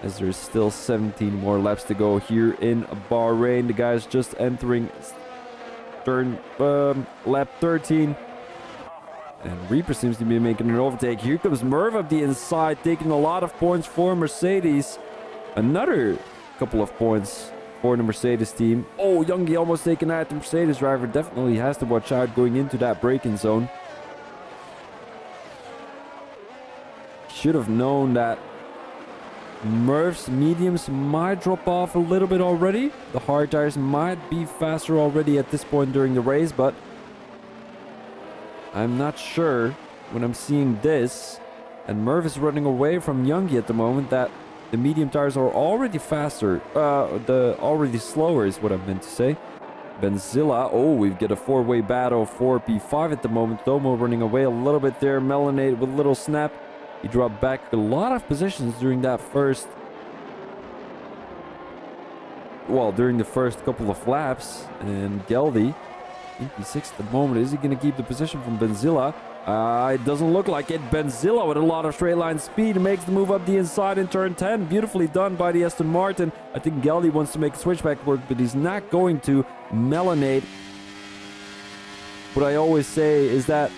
S1: as there's still 17 more laps to go here in Bahrain. The guys just entering lap 13. And Reaper seems to be making an overtake. Here comes Merv up the inside, taking a lot of points for Mercedes. Another couple of points for the Mercedes team. Oh, Youngie almost taken out. The Mercedes driver definitely has to watch out going into that braking zone. Should have known that Murph's mediums might drop off a little bit already. The hard tires might be faster already at this point during the race, but I'm not sure when I'm seeing this. And Murph is running away from Youngie at the moment, that the medium tires are already faster. Already slower is what I meant to say. Benzilla, oh, we've got a 4-way battle for P5 at the moment. Domo running away a little bit there. Melanate with a little snap. He dropped back a lot of positions during the first couple of laps. And Geldy, in P6 at the moment. Is he going to keep the position from Benzilla? It doesn't look like it. Benzilla with a lot of straight line speed makes the move up the inside in turn 10. Beautifully done by the Aston Martin. I think Geldy wants to make switchback work, but he's not going to. Melanate. What I always say is that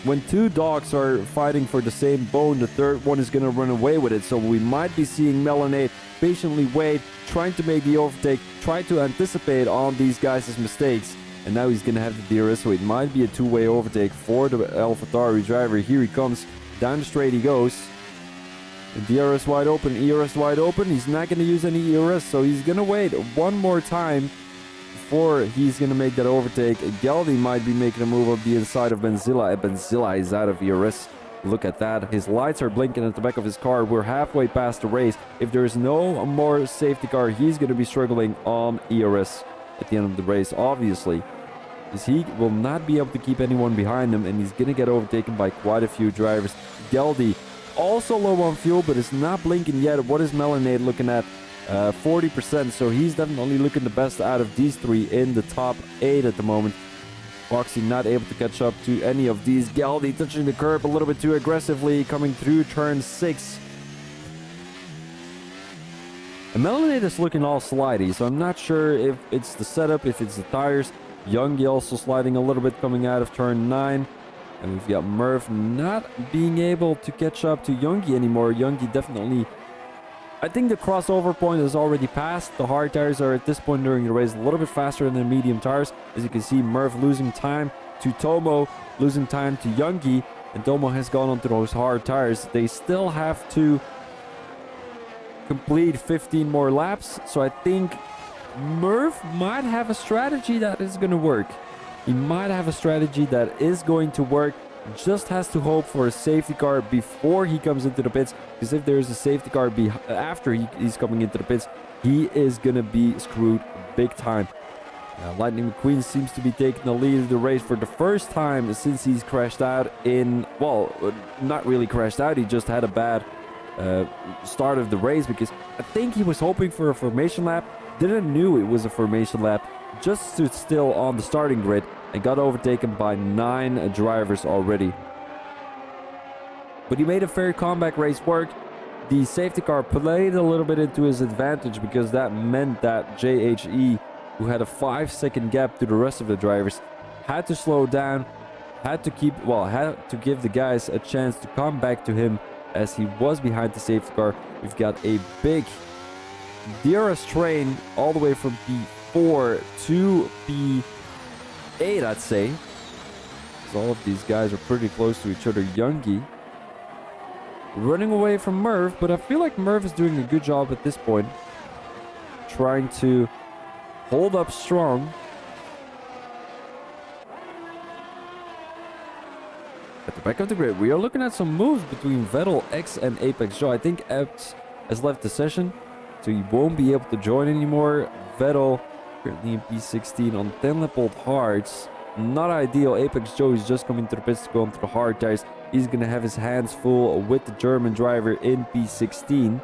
S1: when two dogs are fighting for the same bone, the third one is going to run away with it. So we might be seeing Melonade patiently wait, trying to make the overtake, try to anticipate on these guys' mistakes. And now he's going to have the DRS, so it might be a two-way overtake for the AlphaTauri driver. Here he comes. Down the straight he goes. The DRS wide open, ERS wide open. He's not going to use any ERS, so he's going to wait one more time before he's going to make that overtake. Geldy might be making a move up the inside of Benzilla. Benzilla is out of ERS. Look at that. His lights are blinking at the back of his car. We're halfway past the race. If there is no more safety car, he's going to be struggling on ERS at the end of the race, obviously. Because he will not be able to keep anyone behind him, and he's going to get overtaken by quite a few drivers. Geldy also low on fuel, but it's not blinking yet. What is Melonade looking at? 40%, so he's definitely looking the best out of these three in the top 8 at the moment. Foxy not able to catch up to any of these. Geldy touching the curb a little bit too aggressively, coming through turn 6. And Melonade is looking all slidey, so I'm not sure if it's the setup, if it's the tires. Youngie also sliding a little bit coming out of turn 9. And we've got Merv not being able to catch up to Youngie anymore. Youngie definitely... I think the crossover point is already passed. The hard tires are at this point during the race a little bit faster than the medium tires. As you can see, Merv losing time to Tomo, losing time to Youngie. And Tomo has gone onto those hard tires. They still have to complete 15 more laps. So I think Merv might have a strategy that is going to work. He might have a strategy that is going to work. Just has to hope for a safety car before he comes into the pits. Because if there is a safety car after he's coming into the pits, he is going to be screwed big time. Lightning McQueen seems to be taking the lead of the race for the first time since he's crashed out in... Well, not really crashed out. He just had a bad start of the race because I think he was hoping for a formation lap. Didn't knew it was a formation lap. Just stood still on the starting grid and got overtaken by 9 drivers already. But he made a fair comeback race work. The safety car played a little bit into his advantage because that meant that JHE, who had a 5-second gap to the rest of the drivers, had to slow down, had to give the guys a chance to come back to him as he was behind the safety car. We've got a big DRS train all the way from P4 to P8, I'd say. Because all of these guys are pretty close to each other. Youngie running away from Merv, but I feel like Merv is doing a good job at this point. Trying to hold up strong. At the back of the grid, we are looking at some moves between Vettel, X, and Apex Joe. I think X has left the session, so he won't be able to join anymore. Vettel currently in P16 on 10-lap-old hards. Not ideal. Apex Joe is just coming to the pits to go onto the hard tires. He's going to have his hands full with the German driver in P16.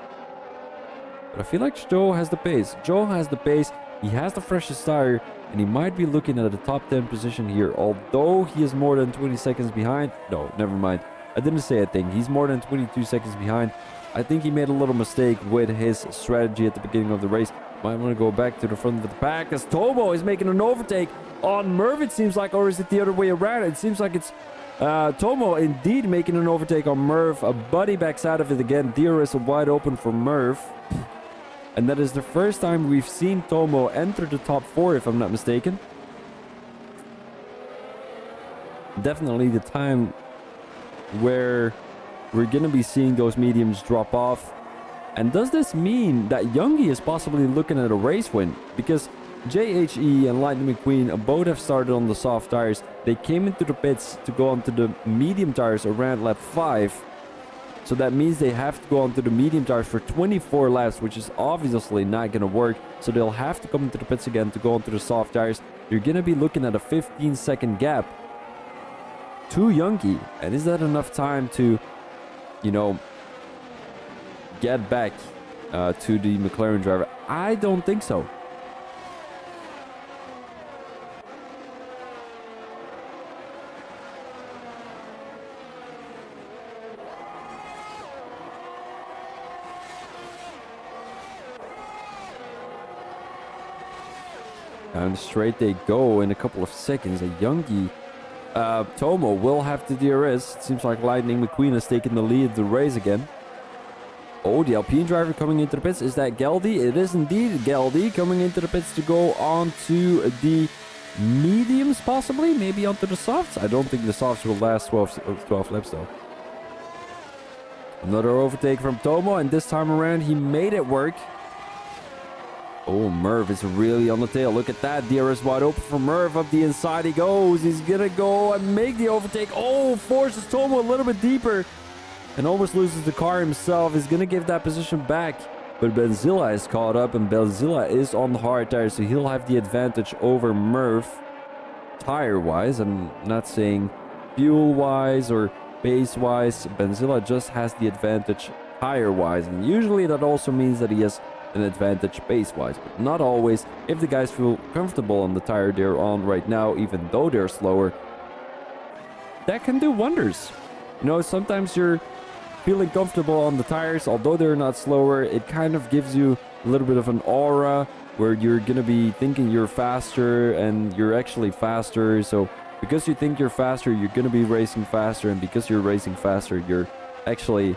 S1: But I feel like Joe has the pace. Joe has the pace. He has the freshest tire. And he might be looking at a top 10 position here. Although he is more than 20 seconds behind. No, never mind. I didn't say a thing. He's more than 22 seconds behind. I think he made a little mistake with his strategy at the beginning of the race. Might want to go back to the front of the pack as Tomo is making an overtake on Merv, it seems like. Or is it the other way around? It seems like it's Tomo indeed making an overtake on Merv. Buddy backs out of it again. DRS wide open for Merv. And that is the first time we've seen Tomo enter the top 4, if I'm not mistaken. Definitely the time where we're going to be seeing those mediums drop off. And does this mean that Youngie is possibly looking at a race win? Because JHE and Lightning McQueen both have started on the soft tires. They came into the pits to go onto the medium tires around lap 5. So that means they have to go onto the medium tires for 24 laps, which is obviously not going to work. So they'll have to come into the pits again to go onto the soft tires. You're going to be looking at a 15-second gap to Youngie. And is that enough time to, you know, get back to the McLaren driver? I don't think so. Down straight they go in a couple of seconds. A Youngie Tomo will have the DRS. It seems like Lightning McQueen has taken the lead of the race again. Oh, the Alpine driver coming into the pits. Is that Geldy? It is indeed Geldy coming into the pits to go on to the mediums, possibly? Maybe onto the softs? I don't think the softs will last 12 laps, though. Another overtake from Tomo, and this time around he made it work. Oh, Merv is really on the tail. Look at that. DRS wide open for Merv. Up the inside he goes. He's gonna go and make the overtake. Oh, forces Tomo a little bit deeper and almost loses the car himself. He's gonna give that position back. But Benzilla is caught up, and Benzilla is on the hard tire, so he'll have the advantage over Merv tire-wise. I'm not saying fuel-wise or base-wise. Benzilla just has the advantage tire-wise, and usually that also means that he has an advantage base-wise, but not always. If the guys feel comfortable on the tire they're on right now, even though they're slower, that can do wonders. You know, sometimes you're feeling comfortable on the tires, although they're not slower, it kind of gives you a little bit of an aura where you're gonna be thinking you're faster and you're actually faster. So because you think you're faster, you're gonna be racing faster, and because you're racing faster, you're actually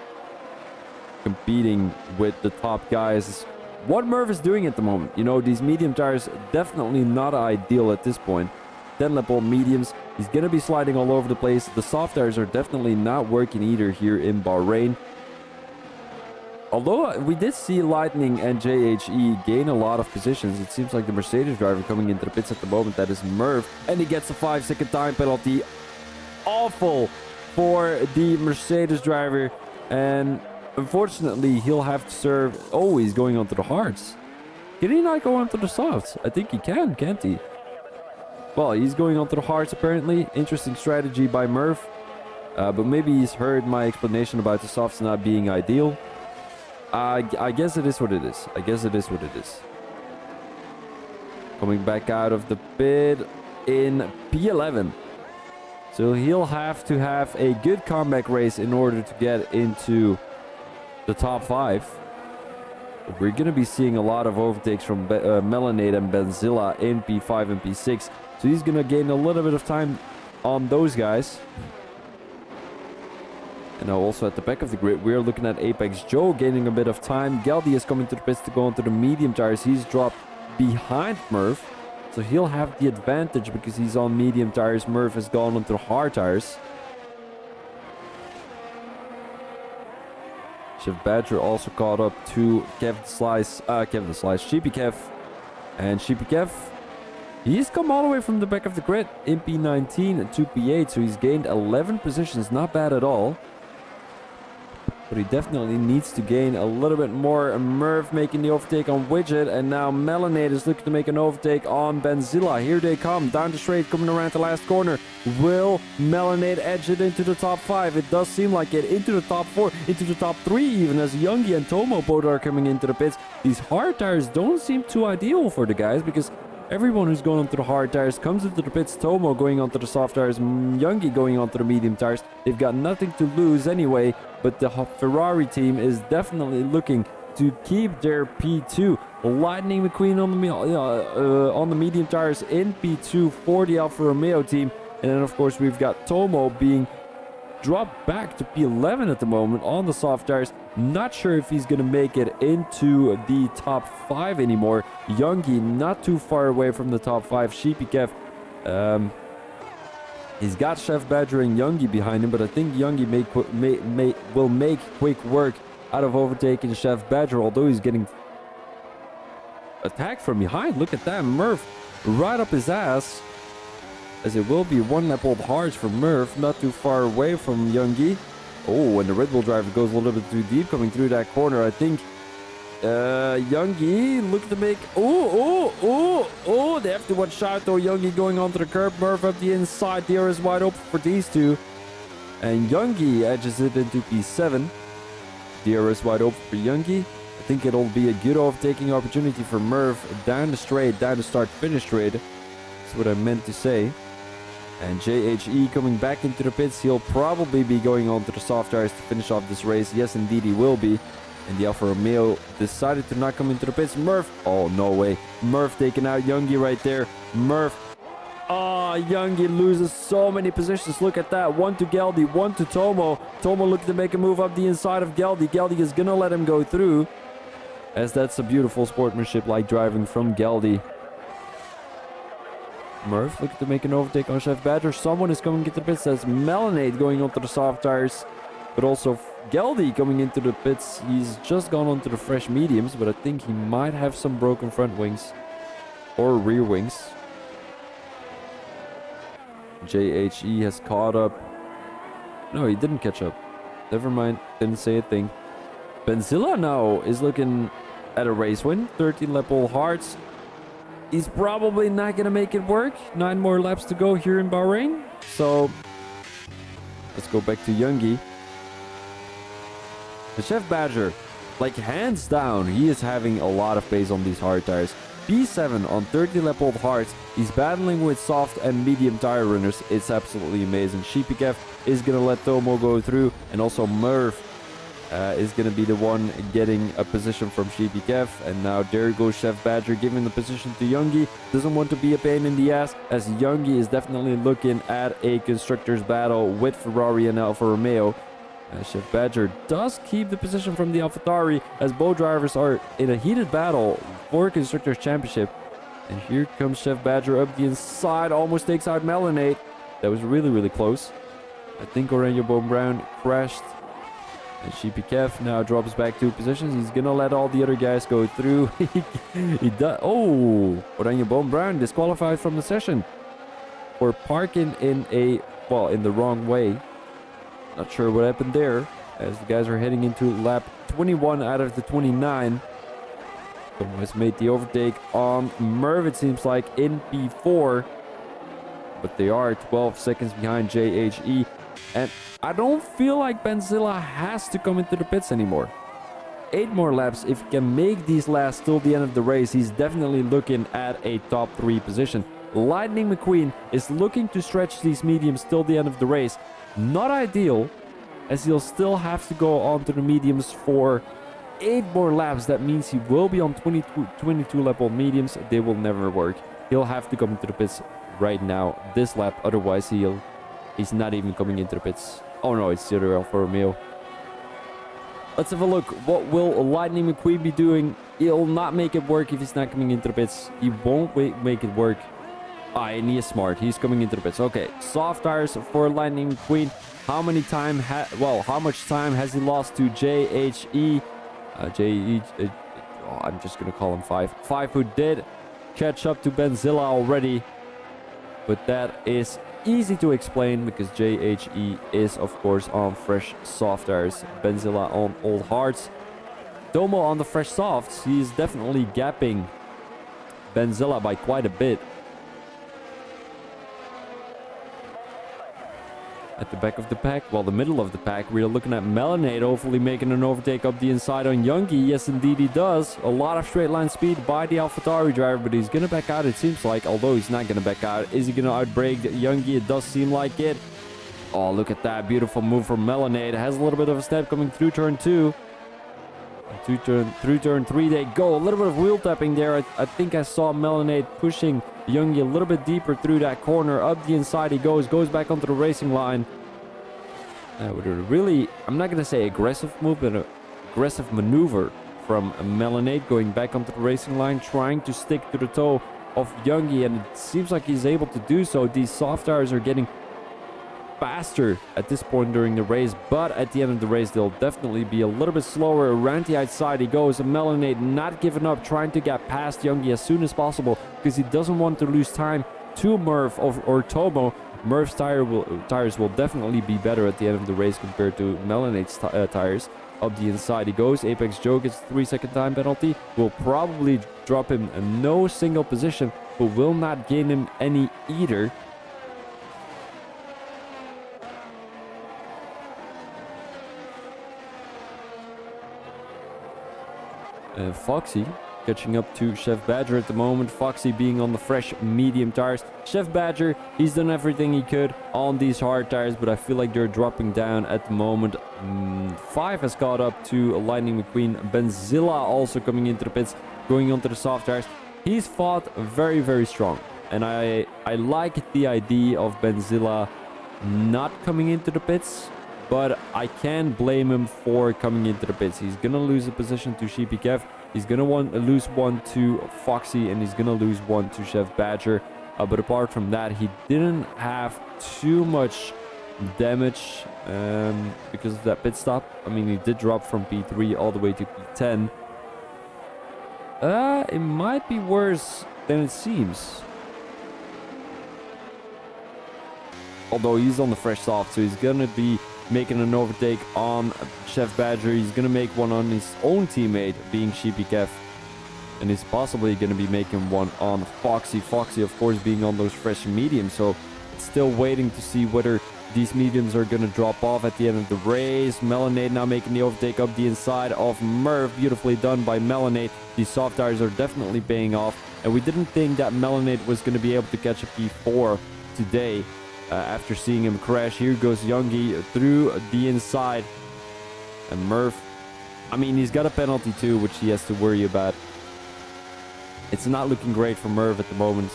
S1: competing with the top guys. What Merv is doing at the moment, you know, these medium tires definitely not ideal at this point. 10 lap old mediums, he's gonna be sliding all over the place. The soft tires are definitely not working either here in Bahrain. Although we did see Lightning and JHE gain a lot of positions, it seems like the Mercedes driver coming into the pits at the moment, that is Merv, and he gets a 5-second time penalty. Awful for the Mercedes driver, and unfortunately, he'll have to serve. Oh, he's going onto the hards. Can he not go onto the softs? I think he can, can't he? Well, he's going onto the hards apparently. Interesting strategy by Merv. But maybe he's heard my explanation about the softs not being ideal. I guess it is what it is. I guess it is what it is. Coming back out of the pit in P11. So he'll have to have a good comeback race in order to get into the top 5. We're going to be seeing a lot of overtakes from Melanade and Benzilla in P5 and P6. So he's going to gain a little bit of time on those guys. And now also at the back of the grid, we're looking at Apex Joe gaining a bit of time. Geldy is coming to the pits to go onto the medium tires. He's dropped behind Merv. So he'll have the advantage because he's on medium tires. Merv has gone onto the hard tires. Chef Badger also caught up to Sheepy Kev. And Sheepy Kev, he's come all the way from the back of the grid in P19 to P8, so he's gained 11 positions, not bad at all. But he definitely needs to gain a little bit more. Merv making the overtake on Widget, and now Melanade is looking to make an overtake on Benzilla. Here they come, down the straight, coming around the last corner. Will Melanade edge it into the top 5? It does seem like it. Into the top 4, into the top 3 even, as Youngie and Tomo both are coming into the pits. These hard tires don't seem too ideal for the guys, because everyone who's going onto the hard tires comes into the pits. Tomo going onto the soft tires, Youngie going onto the medium tires. They've got nothing to lose anyway, but the Ferrari team is definitely looking to keep their P2. Lightning McQueen on the medium tires in P2 for the Alfa Romeo team. And then, of course, we've got Tomo being dropped back to P11 at the moment on the soft tires. Not sure if he's going to make it into the top 5 anymore. Youngie not too far away from the top 5. Sheepy Kev, he's got Chef Badger and Youngie behind him, but I think Youngie will make quick work out of overtaking Chef Badger, although he's getting attacked from behind. Look at that, Merv right up his ass, as it will be 1 lap old hards for Merv, not too far away from Youngie. Oh, and the Red Bull driver goes a little bit too deep coming through that corner. I think Youngie looking to make... Oh, they have to watch out though. Youngie going onto the curb, Merv up the inside. The air is wide open for these two. And Youngie edges it into P7. The air is wide open for Youngie. I think it'll be a good overtaking opportunity for Merv down the straight, down the start-finish straight. That's what I meant to say. And JHE coming back into the pits. He'll probably be going on to the soft tires to finish off this race. Yes, indeed he will be. And the Alfa Romeo decided to not come into the pits. Murph. Oh, no way. Murph taking out Youngie right there. Murph. Youngie loses so many positions. Look at that. One to Geldy, one to Tomo. Tomo looking to make a move up the inside of Geldy. Geldy is going to let him go through, as that's a beautiful sportsmanship-like driving from Geldy. Murph looking to make an overtake on Chef Badger. Someone is coming into the pits. That's Melanade going onto the soft tires. But also Geldy coming into the pits. He's just gone onto the fresh mediums, but I think he might have some broken front wings. Or rear wings. JHE has caught up. No, he didn't catch up. Never mind. Didn't say a thing. Benzilla now is looking at a race win. 13 lap all hards. He's probably not going to make it work. 9 more laps to go here in Bahrain. So, let's go back to Youngie. The Chef Badger, like hands down, he is having a lot of pace on these hard tires. P7 on 30 lap old hards. He's battling with soft and medium tire runners. It's absolutely amazing. Sheepy is going to let Tomo go through. And also Murph is going to be the one getting a position from Sheepy And now there goes Chef Badger giving the position to Youngie. Doesn't want to be a pain in the ass, as Youngie is definitely looking at a constructors battle with Ferrari and Alfa Romeo. Chef Badger does keep the position from the AlphaTauri, as both drivers are in a heated battle for Constructors Championship. And here comes Chef Badger up the inside, almost takes out Melanade. That was really, really close. I think Oranje Boom Brown crashed. And Sheepy Kev now drops back 2 positions. He's gonna let all the other guys go through. He does. Oh, Oranje Boom Brown disqualified from the session for parking in the wrong way. Not sure what happened there, as the guys are heading into lap 21 out of the 29. Tomo has made the overtake on Merv, it seems like, in P4. But they are 12 seconds behind JHE. And I don't feel like Benzilla has to come into the pits anymore. 8 more laps. If he can make these last till the end of the race, he's definitely looking at a top 3 position. Lightning McQueen is looking to stretch these mediums till the end of the race. Not ideal, as he'll still have to go onto the mediums for 8 more laps. That means he will be on 22 lap on mediums. They will never work. He'll have to come into the pits right now this lap, otherwise he's not even coming into the pits. Oh no, it's the other Alfa Romeo. Let's have a look. What will Lightning McQueen be doing? He'll not make it work if he's not coming into the pits. He won't make it work. And he is smart. He's coming into the pits. Okay, soft tires for Lightning McQueen. How much time has he lost to JHE? I'm just gonna call him 5. 5 who did catch up to Benzilla already, but that is easy to explain because JHE is of course on fresh soft tires. Benzilla on old hards. Tomo on the fresh softs. He is definitely gapping Benzilla by quite a bit. At the back of the pack, the middle of the pack, we are looking at Melanade hopefully making an overtake up the inside on Youngie. Yes, indeed he does. A lot of straight line speed by the AlphaTauri driver, but he's going to back out, it seems like. Although he's not going to back out. Is he going to outbrake Youngie? It does seem like it. Oh, look at that. Beautiful move from Melanade. Has a little bit of a step coming through turn 2. Through turn 3 they go. A little bit of wheel tapping there. I think I saw Melanade pushing Youngie a little bit deeper through that corner. Up the inside he goes back onto the racing line. With a really, I'm not going to say aggressive move, but an aggressive maneuver from Melanade, going back onto the racing line, trying to stick to the toe of Youngie, and it seems like he's able to do so. These soft tires are getting faster at this point during the race, but at the end of the race they'll definitely be a little bit slower. Around the outside he goes, and Melanade not giving up, trying to get past Youngie as soon as possible because he doesn't want to lose time to Murph or Tomo. Murph's tires will definitely be better at the end of the race compared to Melanade's tires. Up the inside he goes. Apex Joe gets a 3-second time penalty. Will probably drop him no single position, but will not gain him any either. Foxy catching up to Chef Badger at the moment. Foxy being on the fresh medium tires. Chef Badger, he's done everything he could on these hard tires, but I feel like they're dropping down at the moment. 5 has caught up to Lightning McQueen. Benzilla also coming into the pits, going onto the soft tires. He's fought very, very strong. And I like the idea of Benzilla not coming into the pits, but I can't blame him for coming into the pits. He's gonna lose a position to Sheepy Kev. He's gonna lose one to Foxy, and he's gonna lose one to Chef Badger. But apart from that, he didn't have too much damage because of that pit stop. I mean, he did drop from P3 all the way to P10. It might be worse than it seems. Although he's on the fresh soft, so he's gonna be making an overtake on Chef Badger. He's gonna make one on his own teammate, being Sheepy Kev. And he's possibly gonna be making one on Foxy. Foxy, of course, being on those fresh mediums. So it's still waiting to see whether these mediums are gonna drop off at the end of the race. Melanade now making the overtake up the inside of Merv. Beautifully done by Melanade. These soft tires are definitely paying off. And we didn't think that Melanade was gonna be able to catch a P4 today. After seeing him crash, here goes Youngie through the inside. And Merv, I mean, he's got a penalty too, which he has to worry about. It's not looking great for Merv at the moment.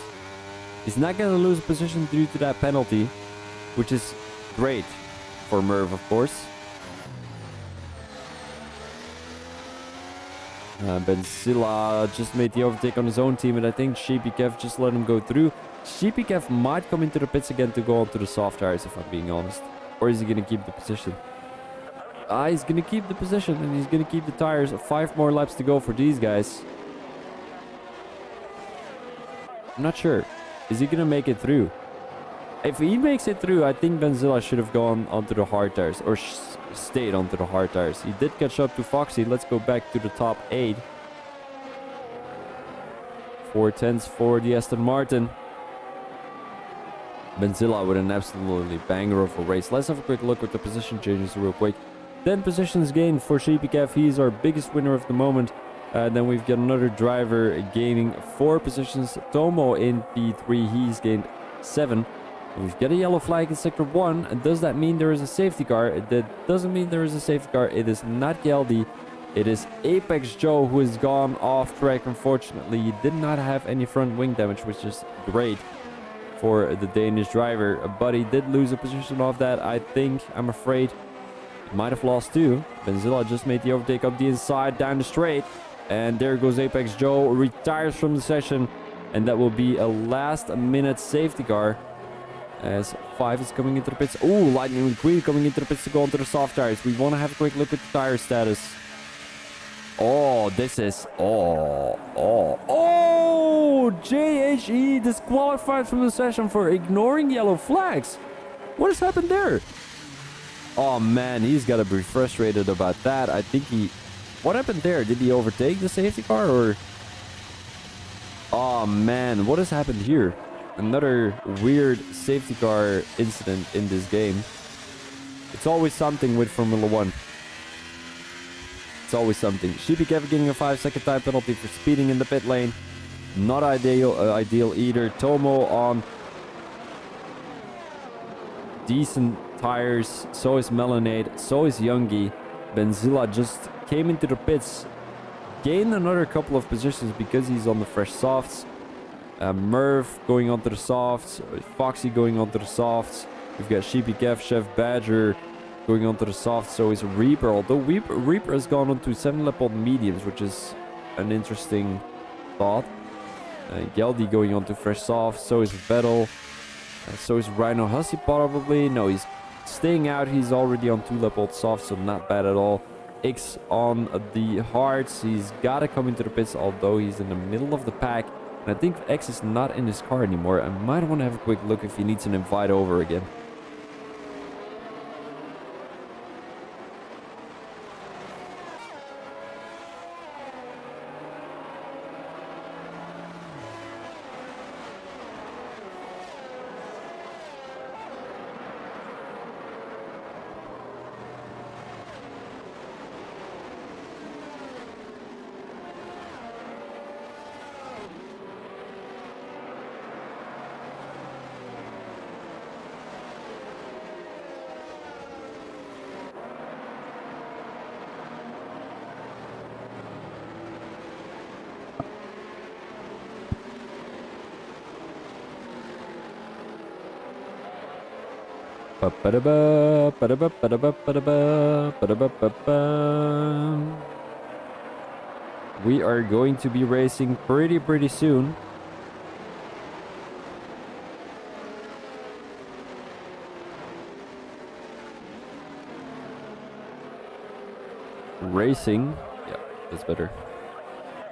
S1: He's not going to lose a position due to that penalty, which is great for Merv, of course. Benzilla just made the overtake on his own team, and I think Sheepy Kev just let him go through. Sheepy Kev might come into the pits again to go onto the soft tires, if I'm being honest. Or is he going to keep the position? He's going to keep the position, and he's going to keep the tires. 5 more laps to go for these guys. I'm not sure. Is he going to make it through? If he makes it through, I think Benzilla should have gone onto the hard tires. Or stayed onto the hard tires. He did catch up to Foxy. Let's go back to the top 8. 410s for the Aston Martin. Benzilla with an absolutely banger of a race. Let's have a quick look at the position changes real quick. 10 positions gained for Sheepy Kev. He's our biggest winner of the moment. Then we've got another driver gaining 4 positions. Tomo in P3. He's gained 7. We've got a yellow flag in sector 1. And does that mean there is a safety car? That doesn't mean there is a safety car. It is not Geldy. It is Apex Joe who has gone off track. Unfortunately, he did not have any front wing damage, which is great for the Danish driver, but he did lose a position off that. I'm afraid he might have lost too. Benzilla just made the overtake up the inside, down the straight, and there goes Apex Joe, retires from the session, and that will be a last minute safety car as 5 is coming into the pits. Oh, Lightning McQueen coming into the pits to go onto the soft tires. We want to have a quick look at the tire status. Oh, this is... Oh, JHE disqualified from the session for ignoring yellow flags. What has happened there? Oh, man, he's got to be frustrated about that. I think he... What happened there? Did he overtake the safety car or... Oh, man, what has happened here? Another weird safety car incident in this game. It's always something with Formula 1. It's always something. Sheepy Kev getting a 5-second time penalty for speeding in the pit lane. Not ideal either. Tomo on decent tires. So is Melanade. So is Youngie. Benzilla just came into the pits. Gained another couple of positions because he's on the fresh softs. Merv going onto the softs. Foxy going onto the softs. We've got Sheepy Kev, Chef Badger going onto the softs. So is Reaper. Although Reaper has gone onto 7-lap on mediums, which is an interesting thought. Geldy going onto fresh softs. So is Vettel. So is Rhino Hussey probably. No, he's staying out. He's already on 2-lap old softs, so not bad at all. X on the hards. He's got to come into the pits, although he's in the middle of the pack. And I think X is not in his car anymore. I might want to have a quick look if he needs an invite over again. Ba-ba-da-ba, ba-da-ba, ba-da-ba, ba-da-ba, ba-da-ba, ba-ba. We are going to be racing pretty soon. Racing, yeah, that's better.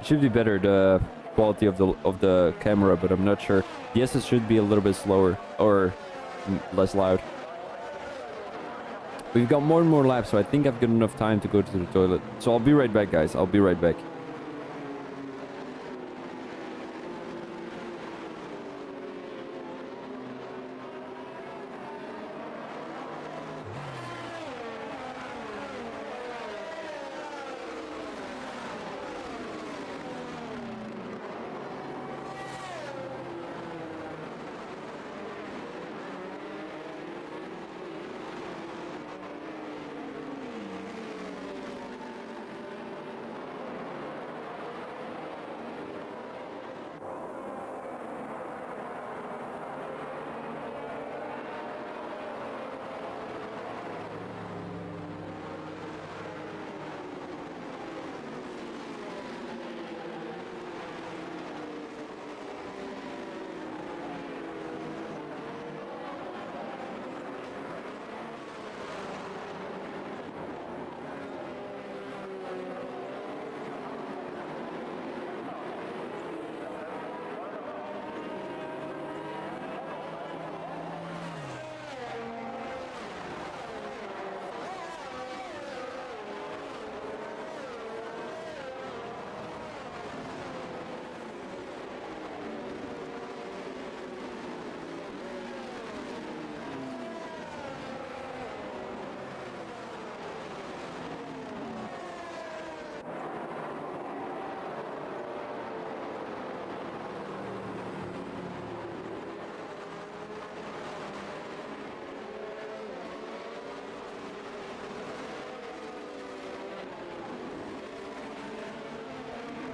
S1: It should be better, the quality of the camera, but I'm not sure. Yes, it should be a little bit slower or less loud. We've got more and more laps, so I think I've got enough time to go to the toilet. So I'll be right back, guys. I'll be right back.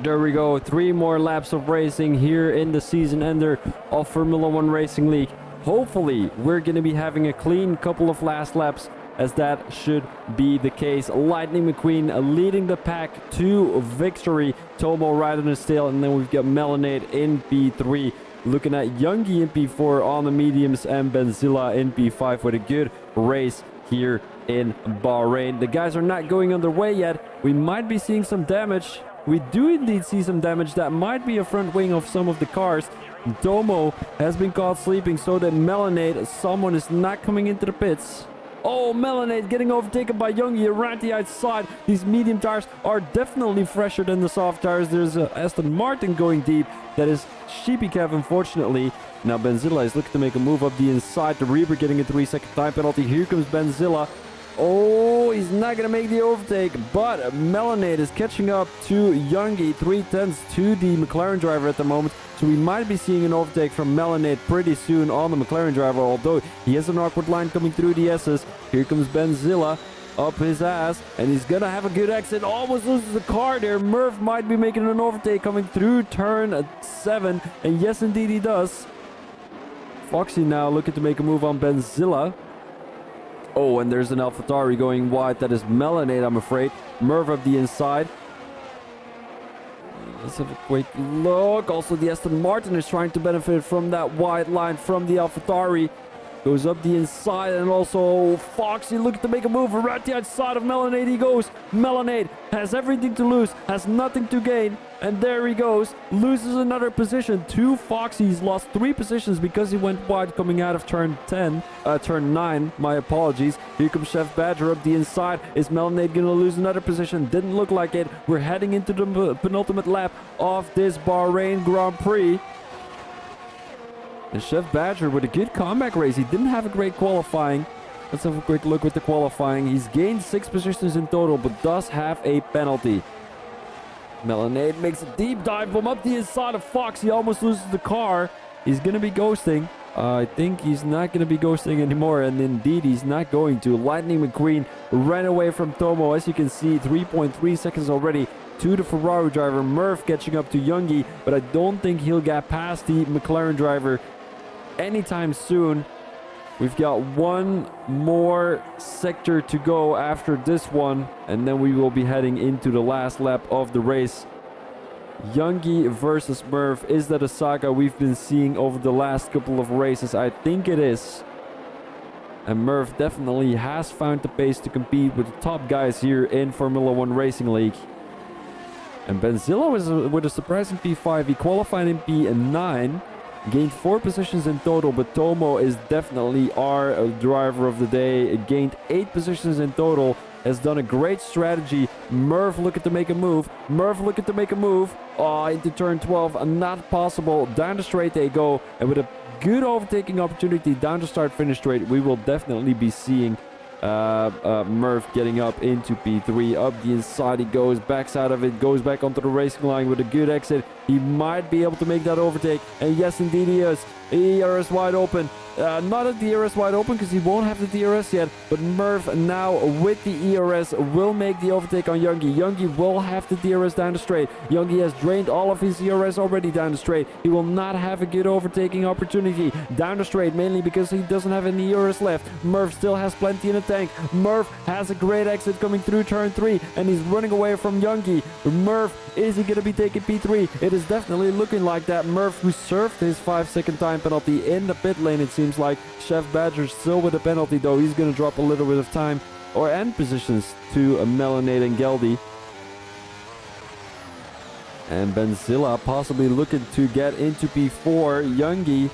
S1: There we go, 3 more laps of racing here in the season ender of Formula 1 Racing League. Hopefully, we're going to be having a clean couple of last laps, as that should be the case. Lightning McQueen leading the pack to victory. Tomo right on his tail, and then we've got Melanade in P3. Looking at Youngie in P4 on the mediums, and Benzilla in P5 with a good race here in Bahrain. The guys are not going underway yet. We might be seeing some damage. We do indeed see some damage. That might be a front wing of some of the cars. Tomo has been caught sleeping, so that Melanade, someone is not coming into the pits. Oh, Melanade getting overtaken by Youngie around the outside. These medium tires are definitely fresher than the soft tires. There's Aston Martin going deep. That is Sheepy Kev, unfortunately. Now Benzilla is looking to make a move up the inside. The Reaper getting a 3-second time penalty. Here comes Benzilla. Oh, he's not going to make the overtake, but Melanade is catching up to Youngie, 3/10 to the McLaren driver at the moment. So we might be seeing an overtake from Melanade pretty soon on the McLaren driver, although he has an awkward line coming through the S's. Here comes Benzilla up his ass, and he's going to have a good exit. Almost loses the car there. Murph might be making an overtake coming through turn 7, and yes, indeed he does. Foxy now looking to make a move on Benzilla. Oh, and there's an AlphaTauri going wide. That is Melanade, I'm afraid. Murph up the inside. Let's have a quick look. Also, the Aston Martin is trying to benefit from that wide line from the AlphaTauri. Goes up the inside, and also Foxy looking to make a move around the outside of Melanade. He goes. Melanade has everything to lose, has nothing to gain, and there he goes. Loses another position. 2 Foxys lost 3 positions because he went wide coming out of turn 9. My apologies. Here comes Chef Badger up the inside. Is Melanade going to lose another position? Didn't look like it. We're heading into the penultimate lap of this Bahrain Grand Prix. And Chef Badger with a good comeback race. He didn't have a great qualifying. Let's have a quick look with the qualifying. He's gained 6 positions in total, but does have a penalty. Melanade makes a deep dive bomb up the inside of Fox. He almost loses the car. He's going to be ghosting. I think he's not going to be ghosting anymore, and indeed he's not going to. Lightning McQueen ran away from Tomo. As you can see, 3.3 seconds already to the Ferrari driver. Murph catching up to Youngie, but I don't think he'll get past the McLaren driver anytime soon. We've got one more sector to go after this one, and then we will be heading into the last lap of the race. Youngie versus Murph. Is that a saga we've been seeing over the last couple of races? I think it is. And Murph definitely has found the pace to compete with the top guys here in Formula 1 Racing League. And Benzilla was with a surprising P5. He qualified in P9. Gained 4 positions in total, but Tomo is definitely our driver of the day. Gained 8 positions in total. Has done a great strategy. Murph looking to make a move. Murph looking to make a move. Oh, into turn 12. Not possible. Down the straight they go. And with a good overtaking opportunity down the start-finish straight, we will definitely be seeing Murph getting up into P3. Up the inside he goes, backs out of it, goes back onto the racing line with a good exit. He might be able to make that overtake, and yes indeed he is. ERS wide open. Not a DRS wide open because he won't have the DRS yet, but Murph now with the ERS will make the overtake on Youngie. Youngie will have the DRS down the straight. Youngie has drained all of his ERS already down the straight. He will not have a good overtaking opportunity down the straight, mainly because he doesn't have any ERS left. Murph still has plenty in the tank. Murph has a great exit coming through turn 3, and he's running away from Youngie. Murph, is he going to be taking P3? It is definitely looking like that. Murph, who served his 5-second time penalty in the pit lane, it seems like. Chef Badger still with a penalty though. He's going to drop a little bit of time or end positions to Melanade and Geldy. And Benzilla possibly looking to get into P4. Youngie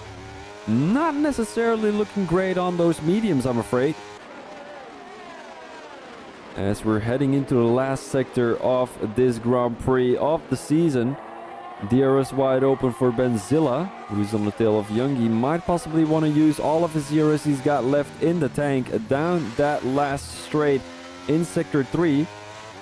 S1: not necessarily looking great on those mediums, I'm afraid. As we're heading into the last sector of this Grand Prix of the season. DRS wide open for Benzilla, who's on the tail of Youngie. Might possibly want to use all of his DRS he's got left in the tank down that last straight in Sector 3.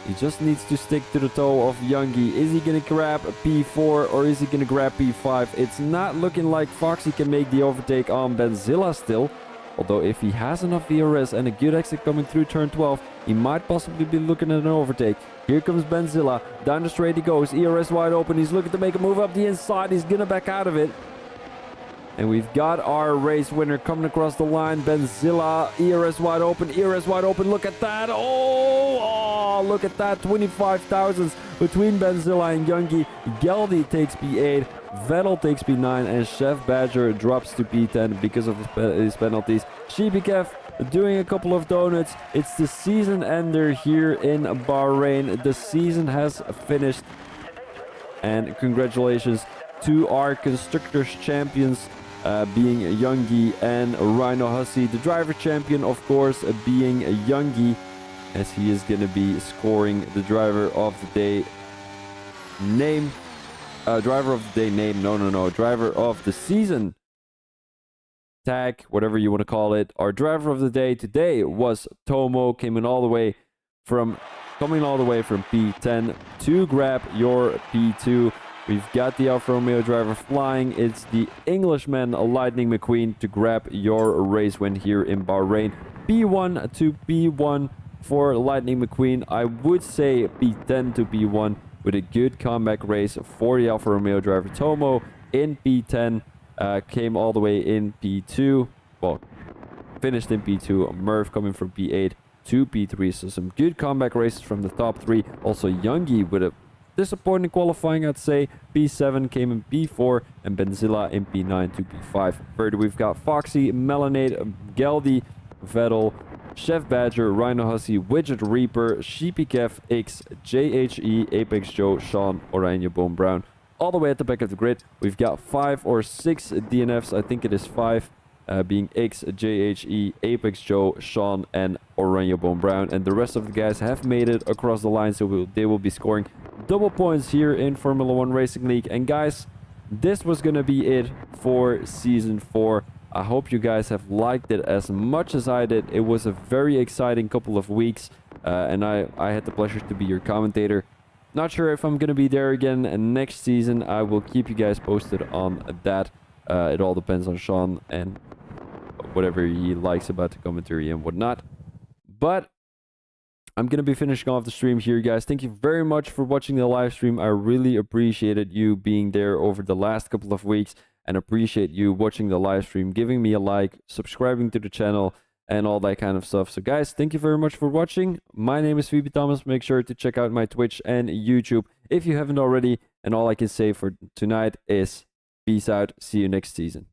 S1: He just needs to stick to the toe of Youngie. Is he going to grab a P4 or is he going to grab P5? It's not looking like Foxy can make the overtake on Benzilla still. Although if he has enough DRS and a good exit coming through turn 12, he might possibly be looking at an overtake. Here comes Benzilla. Down the straight he goes. ERS wide open. He's looking to make a move up the inside. He's going to back out of it. And we've got our race winner coming across the line. Benzilla. ERS wide open. ERS wide open. Look at that. Oh, look at that. 25 thousandths between Benzilla and Youngie. Geldy takes P8. Vettel takes P9 and Chef Badger drops to P10 because of his penalties. Shibikev doing a couple of donuts. It's the season ender here in Bahrain. The season has finished. And congratulations to our Constructors Champions being Youngie and Rhino Hussey. The driver champion, of course, being Youngie, as he is going to be scoring the driver of the day name. Driver of the day name, no, driver of the season tag, whatever you want to call it. Our driver of the day today was Tomo, coming all the way from P10 to grab your P2. We've got the Alfa Romeo driver flying. It's the Englishman Lightning McQueen to grab your race win here in Bahrain. P1 to P1 for Lightning McQueen. I would say P10 to P1 with a good comeback race for the Alfa Romeo driver. Tomo in P10, came all the way in P2. Well, finished in P2. Murph coming from P8 to P3. So some good comeback races from the top 3. Also Youngie with a disappointing qualifying, I'd say. P7 came in P4 and Benzilla in P9 to P5. Further, we've got Foxy, Melanade, Geldy, Vettel, Chef Badger, Rhino Hussey, Widget Reaper, Shibikev, X, JHE, Apex Joe, Sean, Oranje Bone Brown. All the way at the back of the grid, we've got 5 or 6 DNFs. I think it is 5, being X, JHE, Apex Joe, Sean, and Oranje Bone Brown. And the rest of the guys have made it across the line, so they will be scoring double points here in Formula 1 Racing League. And guys, this was going to be it for Season 4. I hope you guys have liked it as much as I did. It was a very exciting couple of weeks, and I had the pleasure to be your commentator. Not sure if I'm going to be there again next season. I will keep you guys posted on that. It all depends on Sean and whatever he likes about the commentary and whatnot. But I'm going to be finishing off the stream here, guys. Thank you very much for watching the live stream. I really appreciated you being there over the last couple of weeks. and appreciate you watching the live stream, giving me a like, subscribing to the channel, and all that kind of stuff. So guys, thank you very much for watching. My name is VB Thomas. Make sure to check out my Twitch and YouTube if you haven't already. And all I can say for tonight is peace out. See you next season.